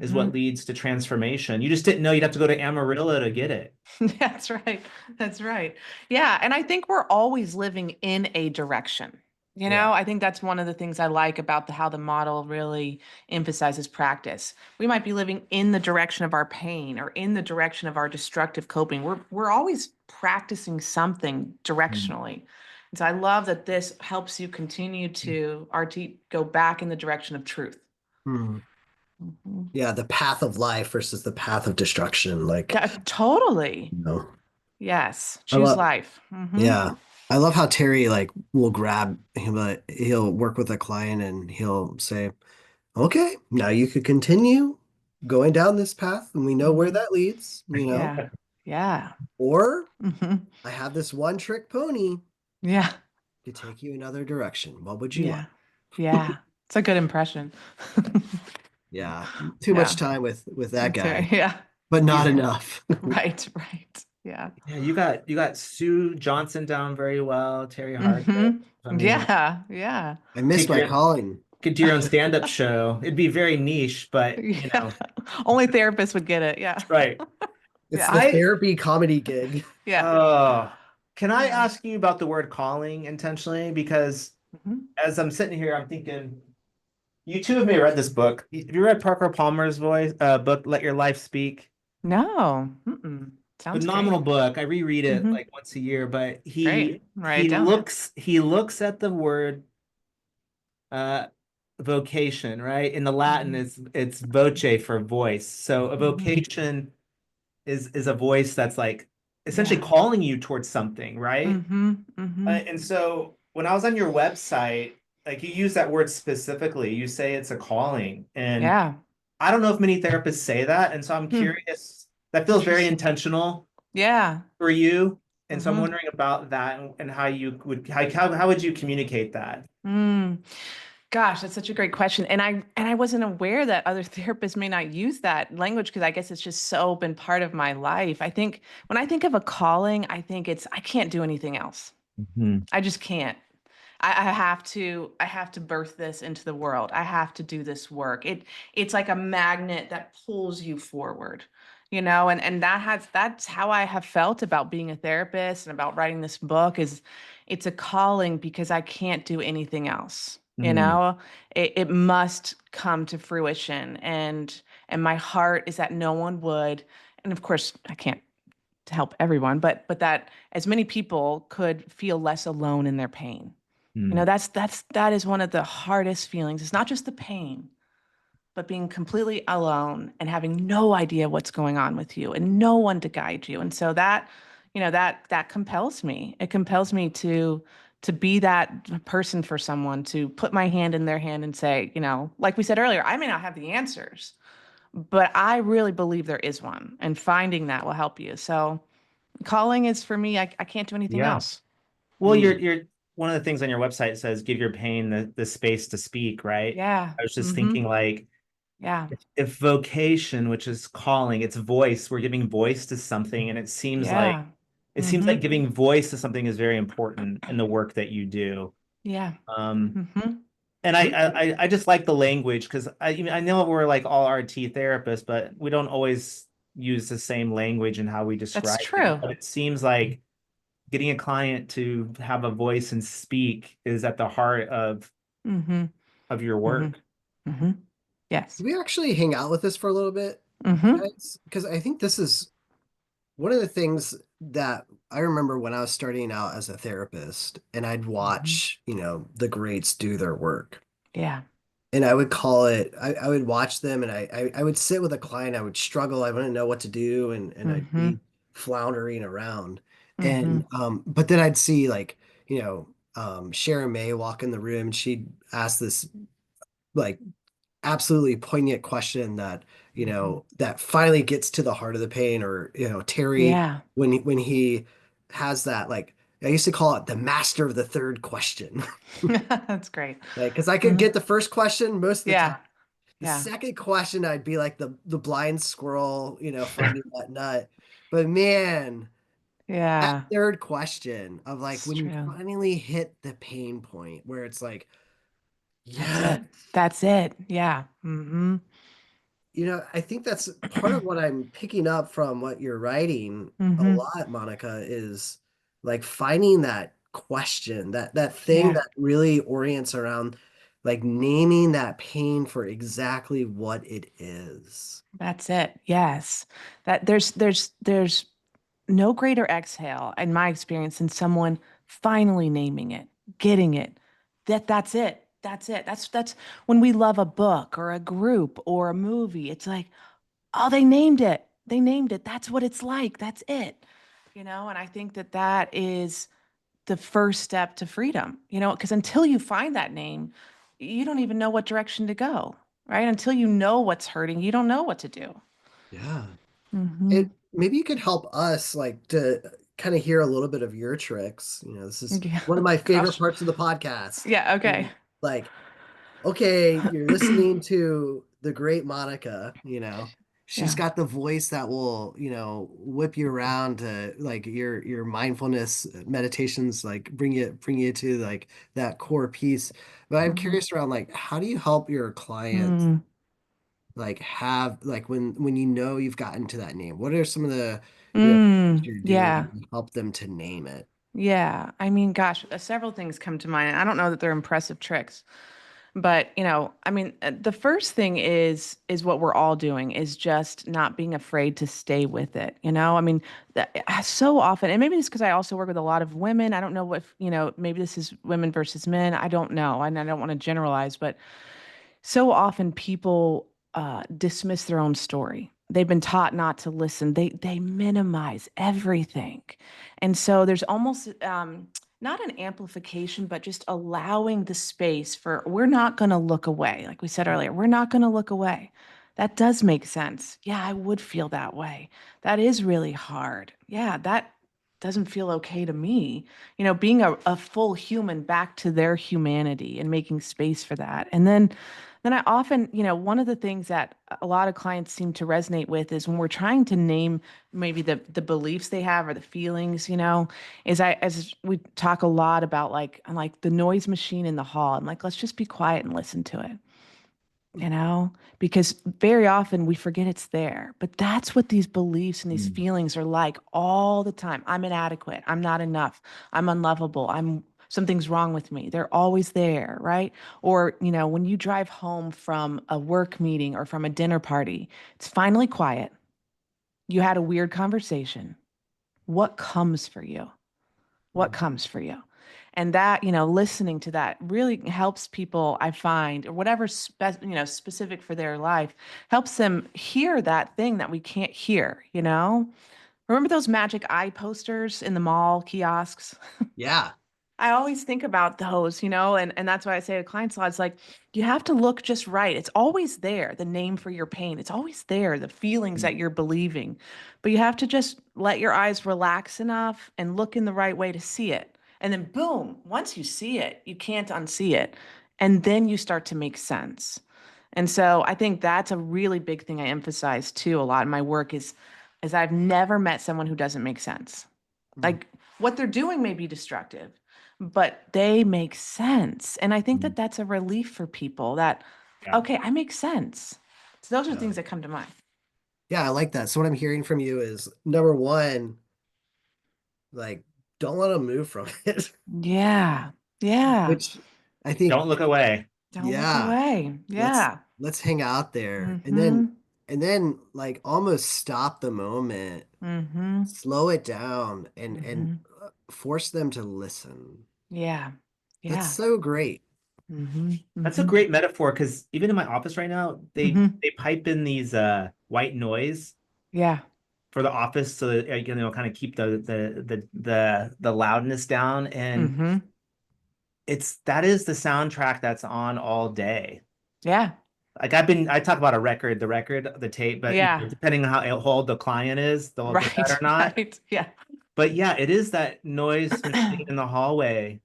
is Hmm. what leads to transformation. You just didn't know you'd have to go to Amarillo to get it. That's right. That's right. Yeah. And I think we're always living in a direction. Yeah. I think that's one of the things I like about how the model really emphasizes practice. We might be living in the direction of our pain or in the direction of our destructive coping. We're always practicing something directionally. And so I love that this helps you continue to go back in the direction of truth. Hmm. Mhm. Yeah, the path of life versus the path of destruction. Like, Totally. you know, Yes. I Choose love, life. Hmm. yeah, I love how Terry like will grab him, he'll work with a client and he'll say, okay, now you could continue going down this path and we know where Hmm. that leads, Yeah. Yeah. or Hmm. I have this one trick pony Yeah. to take you another direction. What would you Yeah. like? Yeah. It's a good impression. Yeah, too much Yeah. time with that guy, Yeah. but not You enough. Right. Right. Yeah. yeah, you got Sue Johnson down very well, Terry Hargrove. Hmm. I mean, Yeah. Yeah. I miss take my your calling. could do your own stand-up show. It'd be very niche, but Yeah. Only therapists would get it. Yeah. that's right. It's the Yeah. I therapy comedy gig. Yeah. oh, can I Yeah. ask you about the word calling intentionally? Because Hmm. as I'm sitting here, I'm thinking you two have may read this book. Have you read Parker Palmer's book, Let Your Life Speak? No. Mm-mm. Sounds Phenomenal great. book. I reread it Hmm. like once a year, but Great. he Write it he down. looks at the word uh vocation, right? In the Latin, Hmm. it's voce for voice. So a Hmm. vocation is a voice that's like essentially Yeah. calling you towards something, right? Hmm. Hmm. And so when I was on your website, like you use that word specifically, you say it's a calling. And Yeah. I don't know if many therapists say that. And so I'm Hmm. curious. That feels very Interesting. intentional Yeah. for you. And so I'm Hmm. wondering about that and how you would how would you communicate that? Mm. Gosh, that's such a great question. And I wasn't aware that other therapists may not use that language because I guess it's just so been part of my life. I think when I think of a calling, I think it's I can't do anything else. Mhm. I just can't. I have to birth this into the world. I have to do this work. It's like a magnet that pulls you forward, and that's how I have felt about being a therapist and about writing this book is it's a calling because I can't do anything else. Mm. It must come to fruition and my heart is that no one would, and of course I can't to help everyone, but that as many people could feel less alone in their pain. Mm. That is one of the hardest feelings. It's not just the pain, but being completely alone and having no idea what's going on with you and no one to guide you. And so that compels me. It compels me to be that person for someone, to put my hand in their hand and say, like we said earlier, I may not have the answers, but I really believe there is one, and finding that will help you. So calling is for me, I can't do anything Yeah. else. Well, Mm, you're one of the things on your website says give your pain the space to speak, right? Yeah. I was just Mm-hmm. thinking like Yeah. if vocation, which is calling, it's voice, we're giving voice to something, and Yeah. it seems Mm-hmm. like giving voice to something is very important in the work that you do. Yeah. Um, Mm-hmm. and I just like the language because I know we're like all RT therapists, but we don't always use the same language in how we That's describe things. true. But it seems like getting a client to have a voice and speak is at the heart Mm-hmm. of your Mm-hmm. work. Mm-hmm. Yes. can we actually hang out with this for a little bit, Mm-hmm. guys? Because I think this is one of the things that I remember when I was starting out as a therapist and I'd Mm-hmm. watch, the greats do their work. Yeah. And I would call it, I would watch them and I would sit with a client, I would struggle, I wouldn't know what to do, and I'd Mm-hmm. be floundering around. Mm-hmm. And but then I'd see like, Sharon May walk in the room and she'd ask this like absolutely poignant question that Mm-hmm. that finally gets to the heart of the pain, or Terry Yeah. when he has that, like, I used to call it the master of the third question. That's great. Like, because I could Hmm. get the first question most of the time. Yeah. The Yeah. second question I'd be like the blind squirrel, finding that nut. But man, that Yeah. third question of like It's when you true. finally hit the pain point where it's like, That's yeah. it. That's it. Yeah. Mm-hmm. I think that's part of what I'm picking up from what you're writing a Mm-hmm. lot, Monica, is like finding that question, that thing Yeah. that really orients around like naming that pain for exactly what it is. That's it. Yes. That there's no greater exhale in my experience than someone finally naming it, getting it. That's it. That's it. That's when we love a book or a group or a movie. It's like, oh, they named it. They named it. That's what it's like. That's it. And I think that is the first step to freedom, because until you find that name, you don't even know what direction to go, right? Until you know what's hurting, you don't know what to do. Yeah. Hmm. It maybe you could help us like to kind of hear a little bit of your tricks. This is Yeah. one of my favorite Gosh. parts of the podcast. Yeah. Okay. Like, okay, you're listening to the great Monica, she's Yeah. got the voice that will, whip you around to like your mindfulness meditations, like bring you to like that core piece. But I'm Hmm. curious around like how do you help your clients Mm. like have like when you've gotten to that name, what are some of the things Mm. you're doing Yeah. to help them to name it? Yeah. I mean, gosh, several things come to mind. I don't know that they're impressive tricks, but I mean, the first thing is what we're all doing is just not being afraid to stay with it. I mean, so often, and maybe it's because I also work with a lot of women. I don't know if, maybe this is women versus men. I don't know, and I don't want to generalize, but so often people dismiss their own story. They've been taught not to listen. They minimize everything, and so there's almost not an amplification, but just allowing the space for we're not going to look away. Like we said earlier, we're not going to look away. That does make sense. Yeah, I would feel that way. That is really hard. Yeah, that doesn't feel okay to me. Being a full human back to their humanity and making space for that. And then I often, one of the things that a lot of clients seem to resonate with is when we're trying to name maybe the beliefs they have or the feelings, as we talk a lot about I'm like the noise machine in the hall. I'm like, let's just be quiet and listen to it, because very often we forget it's there. But that's what these beliefs and these feelings are like all the time. I'm inadequate. I'm not enough. I'm unlovable. Something's wrong with me. They're always there, right? Or, when you drive home from a work meeting or from a dinner party, it's finally quiet. You had a weird conversation. What comes for you? What comes for you? And that, listening to that really helps people, I find, or whatever specific for their life, helps them hear that thing that we can't hear. Remember those magic eye posters in the mall kiosks? Yeah. I always think about those, and that's why I say to clients a lot, it's like, you have to look just right. It's always there, the name for your pain. It's always there, the feelings that you're believing. But you have to just let your eyes relax enough and look in the right way to see it. And then boom, once you see it, you can't unsee it. And then you start to make sense. And so I think that's a really big thing I emphasize too a lot in my work is I've never met someone who doesn't make sense. Like what they're doing may be destructive, but they make sense. And I think that that's a relief for people that, Yeah. okay, I make sense. So those are Yeah. things that come to mind. Yeah, I like that. So what I'm hearing from you is number one, like, don't let them move from it. Yeah. Yeah. Which I think, Don't look away. Don't look yeah, away. let's Yeah. let's hang out there. And Mm-hmm. then like almost stop the moment, Mm-hmm. slow it down and Mm-hmm. force them to listen. Yeah. That's Yeah. so great. Mm-hmm. That's a Mm-hmm. great metaphor because even in my office right now, they Mm-hmm. they pipe in these white noise Yeah. for the office so that kind of keep the loudness down. And Mm-hmm. that is the soundtrack that's on all day. Yeah. Like I talk about the tape, but Yeah. depending on how old the client is, they'll get that Right. or not. Right. Yeah. But yeah, it is that noise machine in the hallway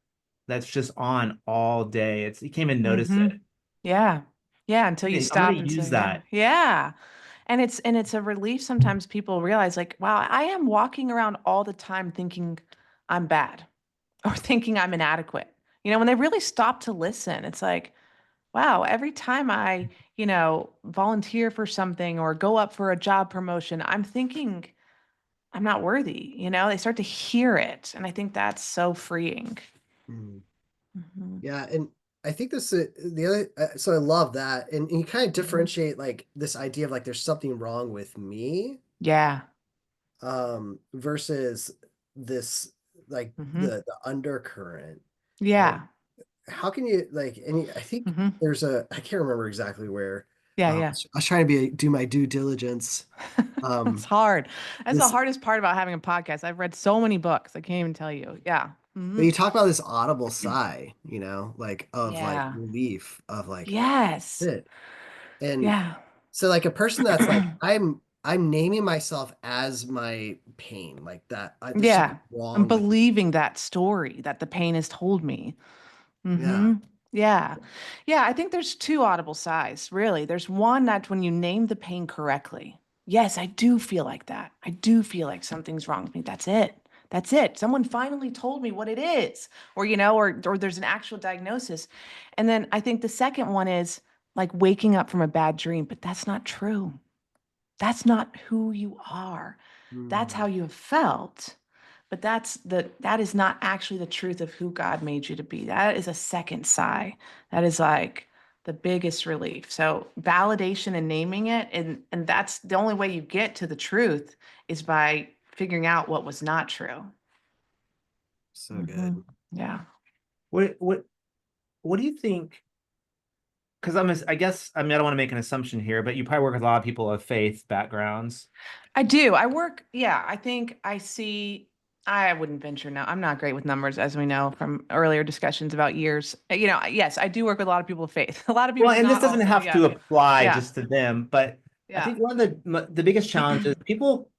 that's just on all day. You can't even notice Mm-hmm. it. Yeah. Yeah. Until you I'm gonna stop and use say, yeah. that. Yeah. And it's a relief sometimes people realize like, wow, I am walking around all the time thinking I'm bad or thinking I'm inadequate. When they really stop to listen, it's like, wow, every time I, volunteer for something or go up for a job promotion, I'm thinking I'm not worthy. They start to hear it. And I think that's so freeing. Mm. Hmm. Yeah, and I think this the other so I love that. And you kind of Hmm. differentiate like this idea of like there's something wrong with me Yeah. versus this like Hmm. the undercurrent. Like Yeah. how can you like any I think Hmm. there's a I can't remember exactly where Yeah. Yeah. I was trying to do my due diligence. It's hard. That's the This hardest part about having a podcast. I've read so many books. I can't even tell you. Yeah. but Hmm. you talk about this audible sigh, like of like Yeah. relief of like Yes. it. And Yeah. so like a person that's like I'm naming myself as my pain, like that there's Yeah. something I'm wrong with me. believing that story that the pain has told me. Yeah. Mm-hmm. Yeah. Yeah. I think there's two audible sighs, really. There's one that when you name the pain correctly. Yes, I do feel like that. I do feel like something's wrong with me. That's it. That's it. Someone finally told me what it is, or there's an actual diagnosis. And then I think the second one is like waking up from a bad dream, but that's not true. That's not who you are. That's how Mm, you have felt. But that is not actually the truth of who God made you to be. That is a second sigh. That is like the biggest relief. So validation and naming it, and that's the only way you get to the truth is by figuring out what was not true. so Hmm. good. Yeah. What do you think? Because I guess I don't want to make an assumption here, but you probably work with a lot of people of faith backgrounds. I do. I work, yeah, I think I see, I wouldn't venture now. I'm not great with numbers, as we know from earlier discussions about years. Yes, I do work with a lot of people of faith. A lot of Well, people and this not doesn't also. have Yeah. to Yeah. apply Yeah. just to them, but I Yeah. think one of the biggest challenges people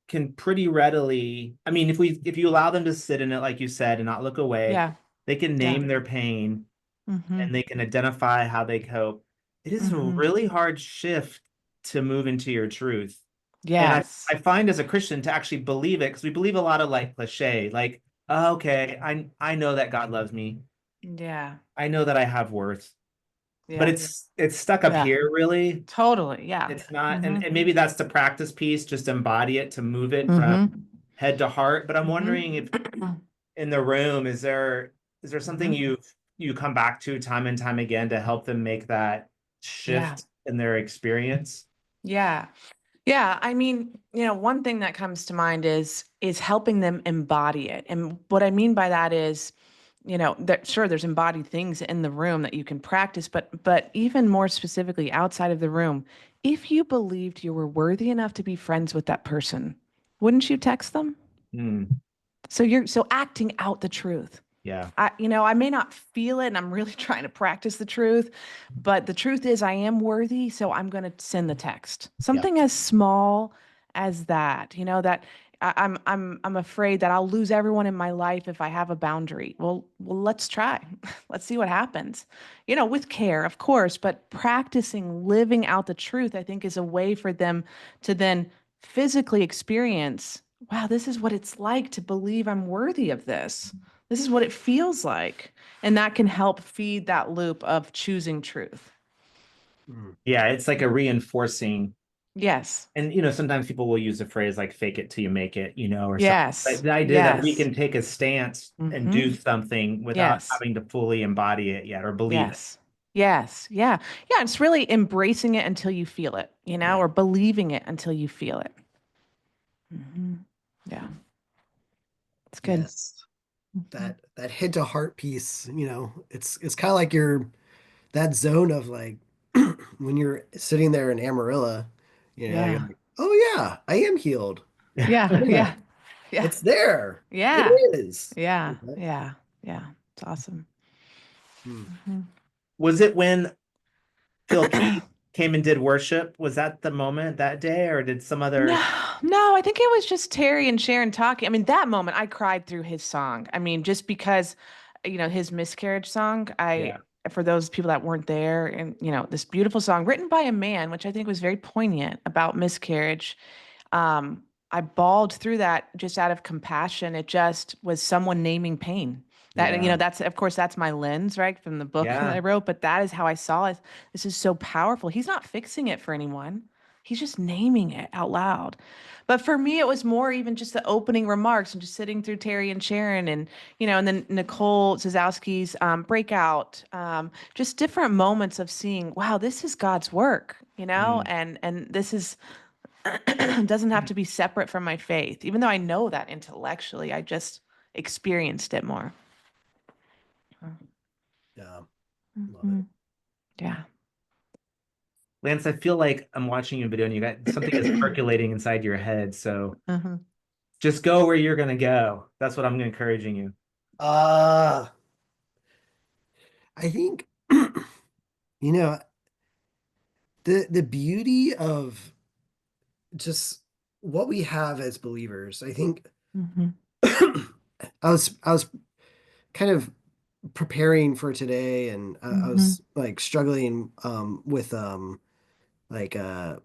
can pretty readily, I mean, if you allow them to sit in it, like you said, and not look away, Yeah. they can Yeah. name their pain Mm-hmm. and they can identify how they cope. It is a Mm-hmm. really hard shift to move into your truth. And Yes. I find as a Christian to actually believe it, because we believe a lot of like cliche, like, oh, okay, I know that God loves me. Yeah. I know that I have worth. But Yeah. it's stuck up Yeah. here, really. Totally. Yeah. It's not, Mm-hmm. and maybe that's the practice piece, just embody it to move it from Mm-hmm. head to heart. But I'm wondering if Mm-hmm. in the room, is there something Mm-hmm. you come back to time and time again to help them make that Yeah. shift in their experience? Yeah. Yeah, I mean, one thing that comes to mind is helping them embody it. And what I mean by that is, that sure there's embodied things in the room that you can practice, but even more specifically outside of the room, if you believed you were worthy enough to be friends with that person, wouldn't you text them? Mm, So you're acting out the truth. yeah, I may not feel it and I'm really trying to practice the truth, but the truth is I am worthy, so I'm going to send the text. yeah, Something as small as that, that I'm afraid that I'll lose everyone in my life if I have a boundary. Well, let's try. Let's see what happens. With care, of course, but practicing living out the truth, I think, is a way for them to then physically experience, wow, this is what it's like to believe I'm worthy of this. This is what it feels like. And that can help feed that loop of choosing truth. Mm. yeah. It's like a reinforcing. Yes. And sometimes people will use the phrase like "fake it till you make it," or something. But Yes. the idea that we Yes. can take a stance and Mm-hmm. do something without Yes. having to fully embody it yet or believe it. Yes. Yes. Yeah. Yeah. It's really embracing it until you feel it, Yeah. or believing it until you feel it. Hmm. Yeah. It's good. Yes. Mhm. That head to heart piece, it's kind of like that zone of like when you're sitting there in Amarillo, you're Yeah. like, oh yeah, I am healed. Yeah. Yeah, Yeah. Yeah. it's there. It Yeah. is. Yeah. Yeah. Yeah. It's awesome. Hmm. Mhm. Was it when Phil Keith came and did worship? Was that the moment that day, or did some No, other? no, I think it was just Terry and Sharon talking. I mean, that moment I cried through his song. I mean, just because, his miscarriage song, Yeah, for those people that weren't there, and, this beautiful song written by a man, which I think was very poignant about miscarriage. I bawled through that just out of compassion. It just was someone naming pain. That, yeah, that's, of course, that's my lens, right, from the book that yeah. I wrote, but that is how I saw it. This is so powerful. He's not fixing it for anyone. He's just naming it out loud. But for me, it was more even just the opening remarks and just sitting through Terry and Sharon and, and then Nicole Zazowski's breakout, just different moments of seeing, wow, this is God's work, Mm. and this is doesn't have to be separate from my faith. Even though I know that intellectually, I just experienced it more. Yeah, love it. Mhm. Yeah. Lance, I feel like I'm watching a video and you got something is percolating inside your head. So Mhm. just go where you're gonna go. That's what I'm encouraging you. Uh, I think you know the beauty of just what we have as believers. I think Mhm. I was kind of preparing for today, and I Mhm. was like struggling with like a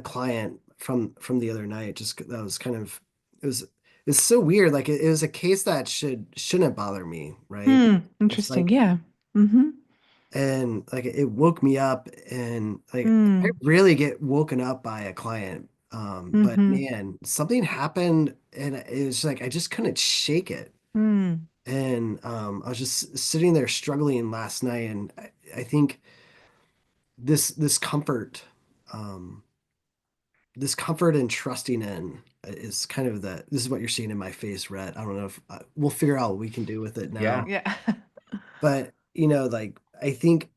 client from the other night. Just that was kind of it was it's so weird. Like it was a case that shouldn't bother me, right? Hmm. It's Interesting. like Yeah. Mhm. and like it woke me up, and like I Mm. really get woken up by a client. But Mhm. man, something happened, and it was like I just couldn't shake it. Mm. And I was just sitting there struggling last night, and I think this comfort, um, this comfort and trusting in is kind of this is what you're seeing in my face, Rhett. I don't know if we'll figure out what we can do with it Yeah. now, Yeah. but like I think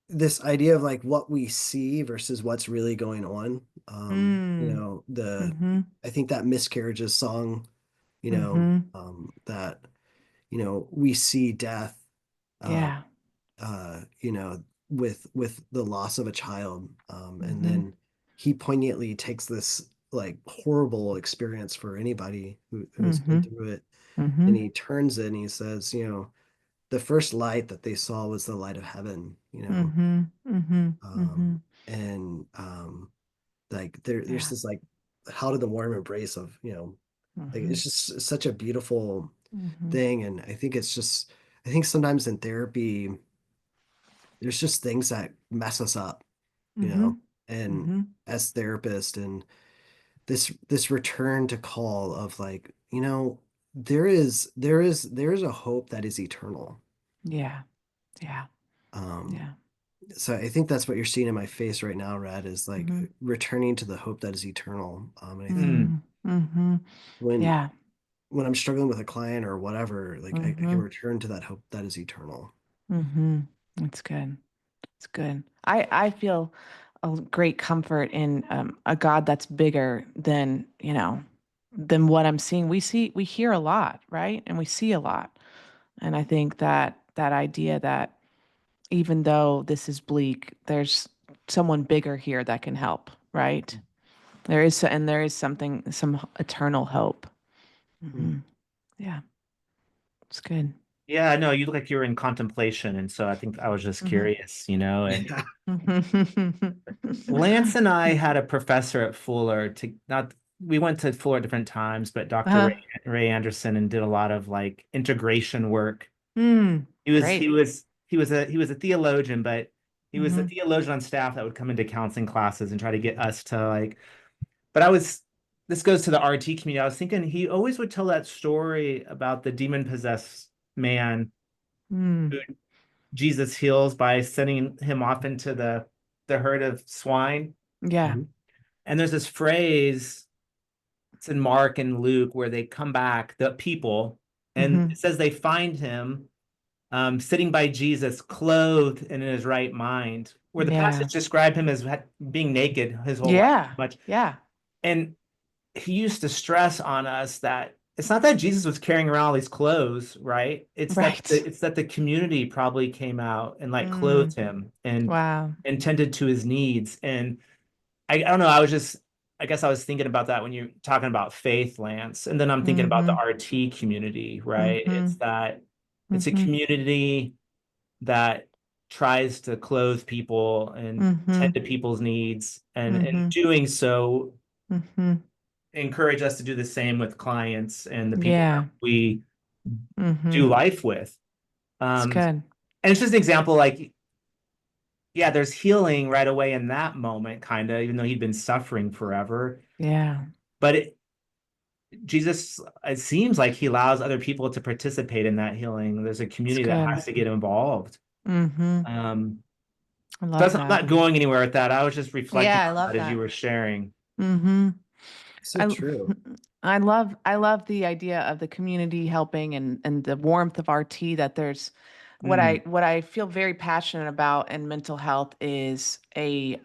this idea of like what we see versus what's really going on. Mm. Mhm. I think that miscarriages song, Mhm. that we see death, uh, Yeah. with the loss of a child, and Mhm. then he poignantly takes this. like horrible experience for anybody who has been Mm-hmm. through it. Mm-hmm. And he turns it and he says, the first light that they saw was the light of heaven, Mm-hmm. Mm-hmm. Mm-hmm. um, and like there's Yeah. this like how did the warm embrace of, like Mm-hmm. it's just such a beautiful Mm-hmm. thing. And I think sometimes in therapy, there's just things that mess us up, you Mm-hmm. know, and Mm-hmm. as therapist and this return to call of like, there is a hope that is eternal. Yeah. Yeah. Um, Yeah. so I think that's what you're seeing in my face right now, Red, is like Mm-hmm. returning to the hope that is eternal. And I think Mm. Mm-hmm. when Yeah. when I'm struggling with a client or whatever, like I Mm-hmm. can return to that hope that is eternal. Mm-hmm. That's good. It's good. I feel a great comfort in a God that's bigger than, than what I'm seeing. We hear a lot, right? And we see a lot. And I think that that idea that even though this is bleak, there's someone bigger here that can help, right? And there is some eternal hope. Mm. Hmm. Yeah, it's good. Yeah, no, you look like you're in contemplation, and so I think I was just Hmm. curious, and Yeah. Lance and I had a professor at Fuller to not we went to Fuller at different times, but Dr. uh, Ray Anderson and did a lot of like integration work. He great. was he was a theologian, but he was a Hmm. theologian on staff that would come into counseling classes and try to get us to like but I was this goes to the RT community. I was thinking he always would tell that story about the demon possessed man who Mm. Jesus heals by sending him off into the herd of swine. Yeah. Mhm. And there's this phrase, it's in Mark and Luke, where they come back, the people, and Hmm. it says they find him sitting by Jesus, clothed and in his right mind, where the Yeah. passage described him as being naked his whole life, Yeah. much. Yeah. And he used to stress on us that it's not that Jesus was carrying around all these clothes, right? Right. It's that the community probably came out and like Mm. clothed him Wow. and tended to his needs. And I don't know, I guess I was thinking about that when you're talking about faith, Lance. And then I'm thinking about the Hmm. RT community, right? Hmm. It's a Hmm. community that tries to clothe people and Hmm. tend to people's needs, and in Hmm. doing so Hmm. encourage us to do the same with clients and the people that Yeah. we Hmm. do life with. It's Um, good. and it's just an example, like, yeah, there's healing right away in that moment, kind of, even though he'd been suffering forever. Yeah. But Jesus, it seems like he allows other people to participate in that healing. There's a It's community that good. has to get involved. Hmm. Um, I so love I'm that. not going anywhere with that. I was just reflecting Yeah, I on love that as you that. were sharing. Hmm. So I true. I love the idea of the community helping and the warmth of RT that there's Mm, what I feel very passionate about in mental health is I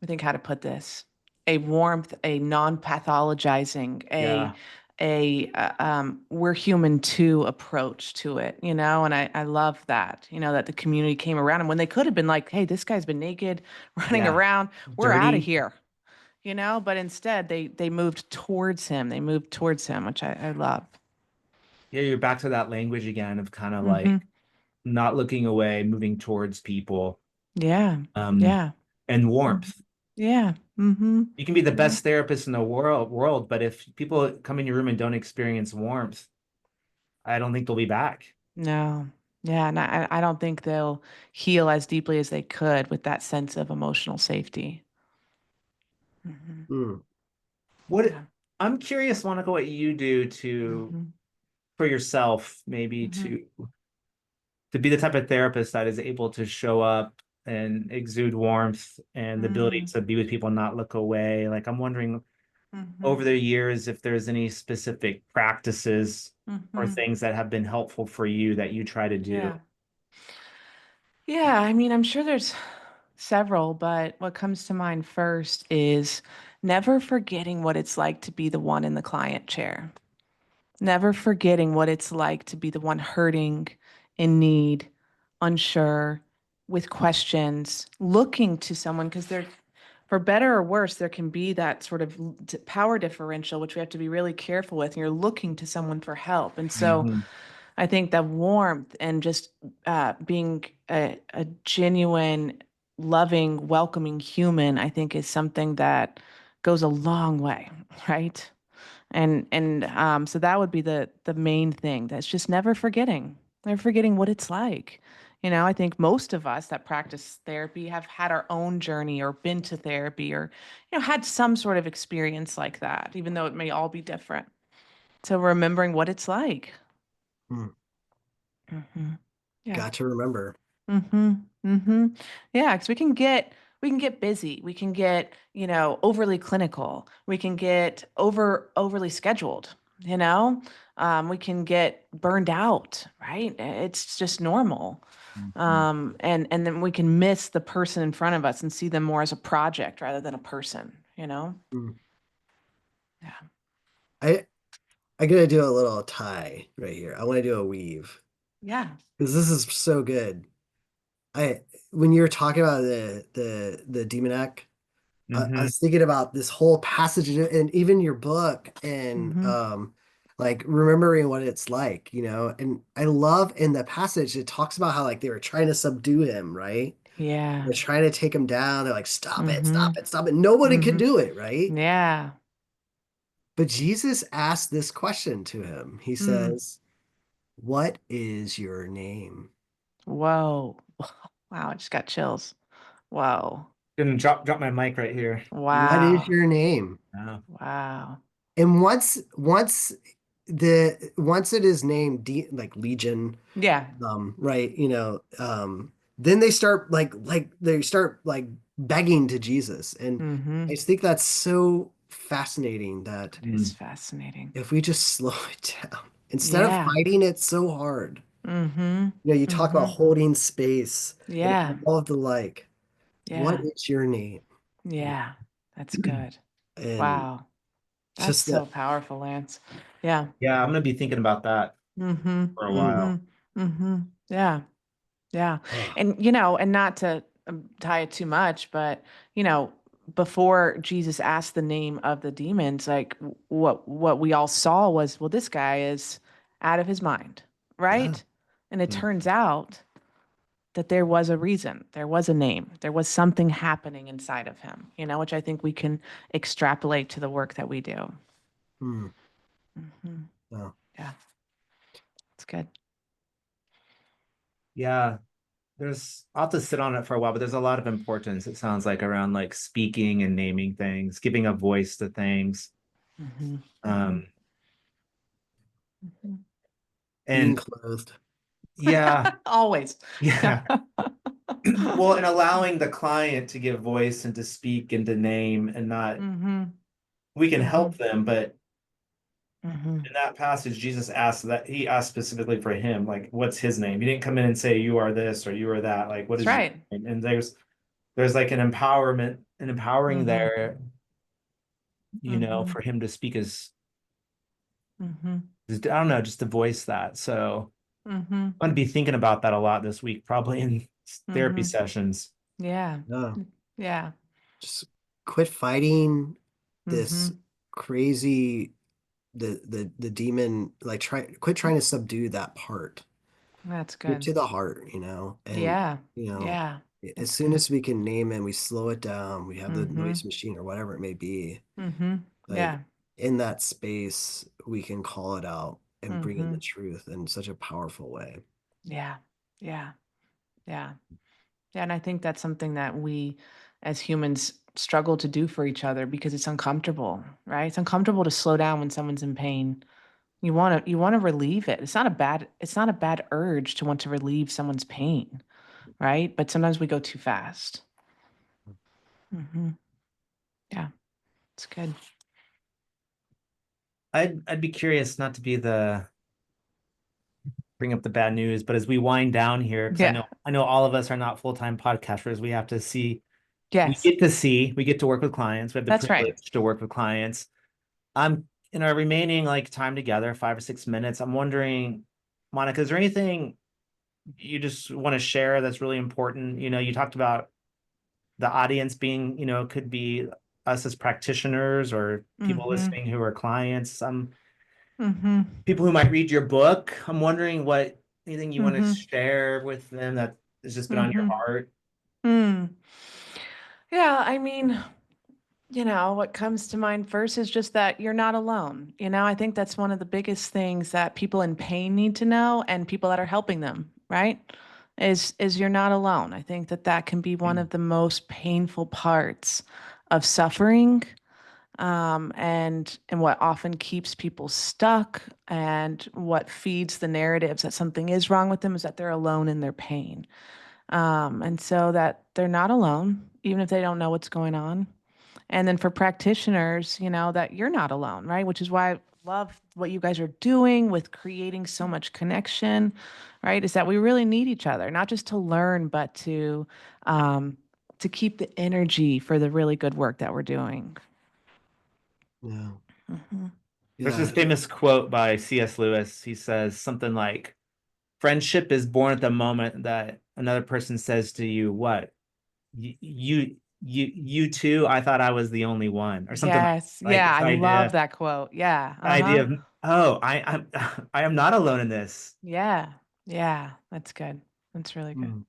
think how to put this, a warmth, a non-pathologizing, yeah. we're human too approach to it, and I love that, that the community came around and when they could have been like, hey, this guy's been naked, running Yeah. around, we're out of Dirty. here, but instead they moved towards him. They moved towards him, which I love. Yeah, you're back to that language again of kind of Hmm. like not looking away, moving towards people, Yeah. um, Yeah. and Mhm. warmth. Yeah. Hmm. You can be the Yeah. best therapist in the world, but if people come in your room and don't experience warmth, I don't think they'll be back. No. Yeah. And I don't think they'll heal as deeply as they could with that sense of emotional safety. Hmm. Mm. What Yeah. I'm curious, Monica, what you do to Hmm. for yourself, maybe Hmm. to be the type of therapist that is able to show up and exude warmth and the ability Mm. to be with people and not look away. Like I'm wondering Hmm. over the years if there's any specific practices or Hmm. things that have been helpful for you that you try to do. Yeah. Yeah. I mean, I'm sure there's several, but what comes to mind first is never forgetting what it's like to be the one in the client chair. Never forgetting what it's like to be the one hurting, in need, unsure, with questions, looking to someone because for better or worse, there can be that sort of power differential, which we have to be really careful with. And you're looking to someone for help. And so Mhm. I think that warmth and just being a genuine, loving, welcoming human, I think is something that goes a long way, right? And so that would be the main thing. That's just never forgetting what it's like. I think most of us that practice therapy have had our own journey or been to therapy or, had some sort of experience like that, even though it may all be different. So remembering what it's like. Hmm. Hmm. Yeah. Got to remember. Mm-hmm. Mm-hmm. Yeah, because we can get busy. We can get, overly clinical. We can get overly scheduled, you know? We can get burned out, right? It's just normal. Mhm. And then we can miss the person in front of us and see them more as a project rather than a person. Hmm. Yeah. I I gotta do a little tie right here. I want to do a weave Yeah. because this is so good. I when you were talking about the demoniac, I Mhm. was thinking about this whole passage and even your book and Mm-hmm. like remembering what it's like, and I love in the passage it talks about how like they were trying to subdue him, right? Yeah. They're trying to take him down. They're like, stop it, Mm-hmm. stop it, stop it. Nobody could Mm-hmm. do it, right? Yeah. But Jesus asked this question to him. He Mm. says, "What is your name?" Whoa. Wow, I just got chills. Whoa. Gonna drop my mic right here. What is Wow. your name? Oh. Wow. And once it is named like Legion, Yeah. right, then they start like begging to Jesus. And Mm-hmm. I just think that's so fascinating that It is Mm. fascinating. if we just slow it down, instead of Yeah. fighting it so hard, Mm-hmm. you talk about Mm-hmm. holding space and Yeah. all of the like, what Yeah. is your name? Yeah. That's good. And Wow. That's just so that, powerful, Lance. Yeah. Yeah, I'm gonna be thinking about that Mm-hmm. for a mm, Mm-hmm. while. Mm-hmm. Yeah. Yeah. oh, And not to tie it too much, but, you know, before Jesus asked the name of the demons, like what we all saw was, well, this guy is out of his mind, yeah. right? And it Mm. turns out that there was a reason, there was a name, there was something happening inside of him, which I think we can extrapolate to the work that we do. Mm, Hmm. oh, Yeah, it's good. Yeah, I'll have to sit on it for a while, but there's a lot of importance, it sounds like, around like speaking and naming things, giving a voice to things. Hmm. Hmm. Um, Hmm. being and clothed. yeah, Always. Yeah. yeah. Well, and allowing the client to give voice and to speak and to name and not, Hmm. we can Hmm. help them, but Hmm. in that passage, Jesus asked that he asked specifically for him, like, what's his name? He didn't come in and say, you are this or you are that. Like, what That's is your right. name? And there's like an empowering Hmm. there, Hmm. for him to speak as, Hmm. I don't know, just to voice that. So Hmm. I'm going to be thinking about that a lot this week, probably in therapy Hmm. sessions. Yeah. No, Yeah. just quit fighting this Hmm. crazy the demon, like quit trying to subdue that part. That's Get good. to the heart, and Yeah. you know, Yeah. as That's soon good. as we can name and we slow it down, we have the Hmm. noise machine or whatever it may be, Hmm. like Yeah. in that space, we can call it out and bring in the Hmm. truth in such a powerful way. Yeah. Yeah. Yeah. Yeah. And I think that's something that we as humans struggle to do for each other because it's uncomfortable, right? It's uncomfortable to slow down when someone's in pain. You want to relieve it. It's not a bad urge to want to relieve someone's pain, right? But sometimes we go too fast. Hmm. Yeah, it's good. I'd be curious not to be the bring up the bad news, but as we wind down here, because Yeah. I know all of us are not full-time podcasters. We have to see, Yes, we get to work with clients. We have the that's right. privilege to work with clients. I'm in our remaining like time together, 5 or 6 minutes. I'm wondering, Monica, is there anything you just want to share that's really important? You talked about the audience being, could be us as practitioners or people Mm-hmm. listening who are clients, some Mm-hmm. people who might read your book. I'm wondering what anything you want to Mm-hmm. share with them that has just been on your Mm-hmm. heart. Mm. Yeah, I mean, what comes to mind first is just that you're not alone. I think that's one of the biggest things that people in pain need to know and people that are helping them, right? Is you're not alone. I think that that can be one of the most painful parts of suffering, and what often keeps people stuck and what feeds the narratives that something is wrong with them is that they're alone in their pain. And so that they're not alone, even if they don't know what's going on. And then for practitioners, that you're not alone, right? Which is why I love what you guys are doing with creating so much connection, right? Is that we really need each other, not just to learn, but um, to keep the energy for the really good work that we're doing. Yeah. Hmm. There's this Yeah. famous quote by C.S. Lewis. He says something like, friendship is born at the moment that another person says to you, what? You too? I thought I was the only one, or something Yes. like Yeah. this I love idea, that quote. Yeah. idea Uh-huh. of, oh, I'm I am not alone in this. Yeah. Yeah. That's good. That's really good.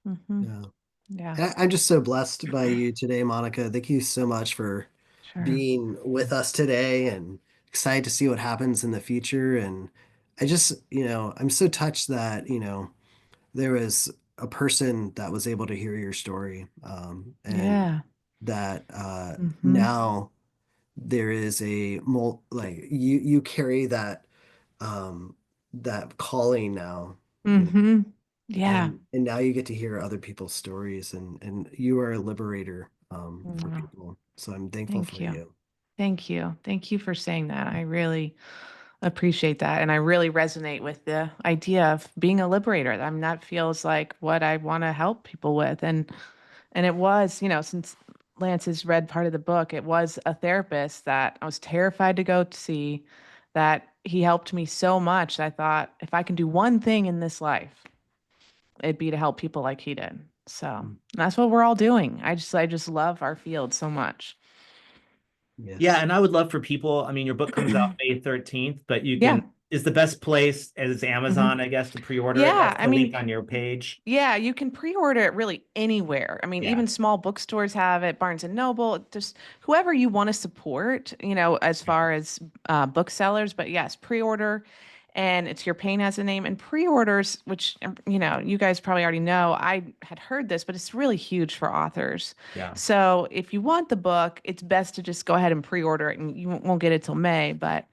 Mm, Hmm. yeah. Yeah. And I'm just so blessed by you today, Monica. Thank you so much for Sure. being with us today and excited to see what happens in the future. And I just, I'm so touched that, there was a person that was able to hear your story. And Yeah. that Hmm. now there is like you carry um that calling now, Hmm. Yeah. and now you get to hear other people's stories, and you are a liberator for Wow. people. So I'm thankful Thank for you. you. Thank you. Thank you for saying that. I really appreciate that. And I really resonate with the idea of being a liberator. I mean, that feels like what I want to help people with. And it was, since Lance has read part of the book, it was a therapist that I was terrified to go to see, that he helped me so much. I thought if I can do one thing in this life, it'd be to help people like he did. So Mm. that's what we're all doing. I just love our field so much. Yeah, Yes. and I would love for people, I mean, your book comes out May 13th, but Yeah. is the best place is Hmm. Amazon, I guess, to pre-order it. Yeah. That's I the link mean, on your page. yeah, you can pre-order it really anywhere. I mean, Yeah. even small bookstores have it, Barnes and Noble, just whoever you want to support, as Yeah. far as booksellers. But yes, pre-order, and it's Your Pain Has a Name. And pre-orders, which, you guys probably already know, I had heard this, but it's really huge for authors. Yeah. So if you want the book, it's best to just go ahead and pre-order it, and you won't get it till May. But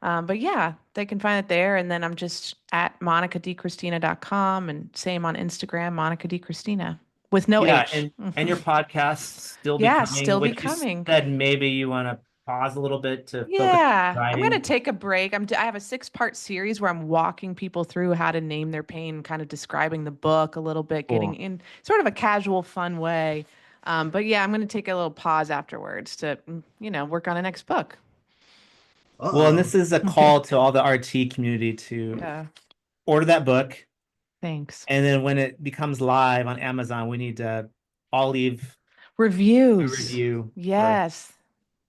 yeah, they can find it there. And then I'm just at monicadicristina.com, and same on Instagram, Monica DiCristina with no Yeah, H. and your podcast's still Yeah, becoming, still which you becoming. said maybe you want to pause a little bit to focus on Yeah, I'm gonna writing. take a break. I have a 6-part series where I'm walking people through how to name their pain, kind of describing the book a little bit, getting Cool. in sort of a casual, fun way. But yeah, I'm gonna take a little pause afterwards to, work on a next book. Well, and Uh-oh. this is a call to all the RT community to Yeah, order that book. thanks. And then when it becomes live on Amazon, we need to all leave a Reviews. review for Yes.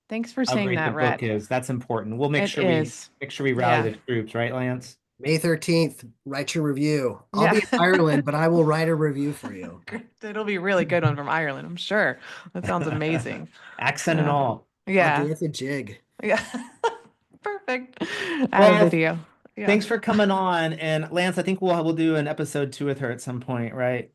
Thanks for how saying great the that, book Rhett. is. That's important. We'll It is. make sure we rally Yeah. the troops, right, Lance? May 13th, write your review. I'll Yeah. be in Ireland, but I will write a review for you. Great. It'll be a really good one from Ireland, I'm sure. That sounds amazing. Accent and Yeah. all. I'll Yeah. dance a jig. Yeah. Perfect. Add a Well, video. Yeah. thanks for coming on. And Lance, I think we'll do an episode 2 with her at some point, right?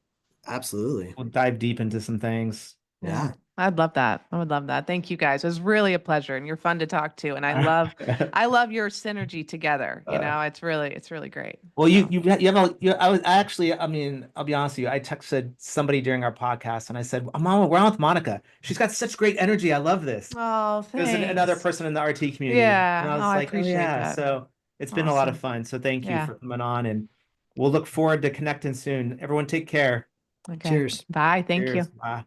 Absolutely. We'll dive deep into some things. Yeah. Yeah. I'd love that. I would love that. Thank you guys. It was really a pleasure, and you're fun to talk to. And I love your synergy together. It's really great. Well, So, I was actually, I mean, I'll be honest with you. I texted somebody during our podcast and I said, Mama, we're on with Monica. She's got such great energy. I love this. oh, It was another thanks. person in the RT community. And Yeah. I Oh, was I like, oh appreciate yeah. that. So it's been a lot of Awesome. fun. So thank you Yeah. for coming on, and we'll look forward to connecting soon. Everyone take care. Okay. Cheers. Bye. Thank Cheers. you. Bye.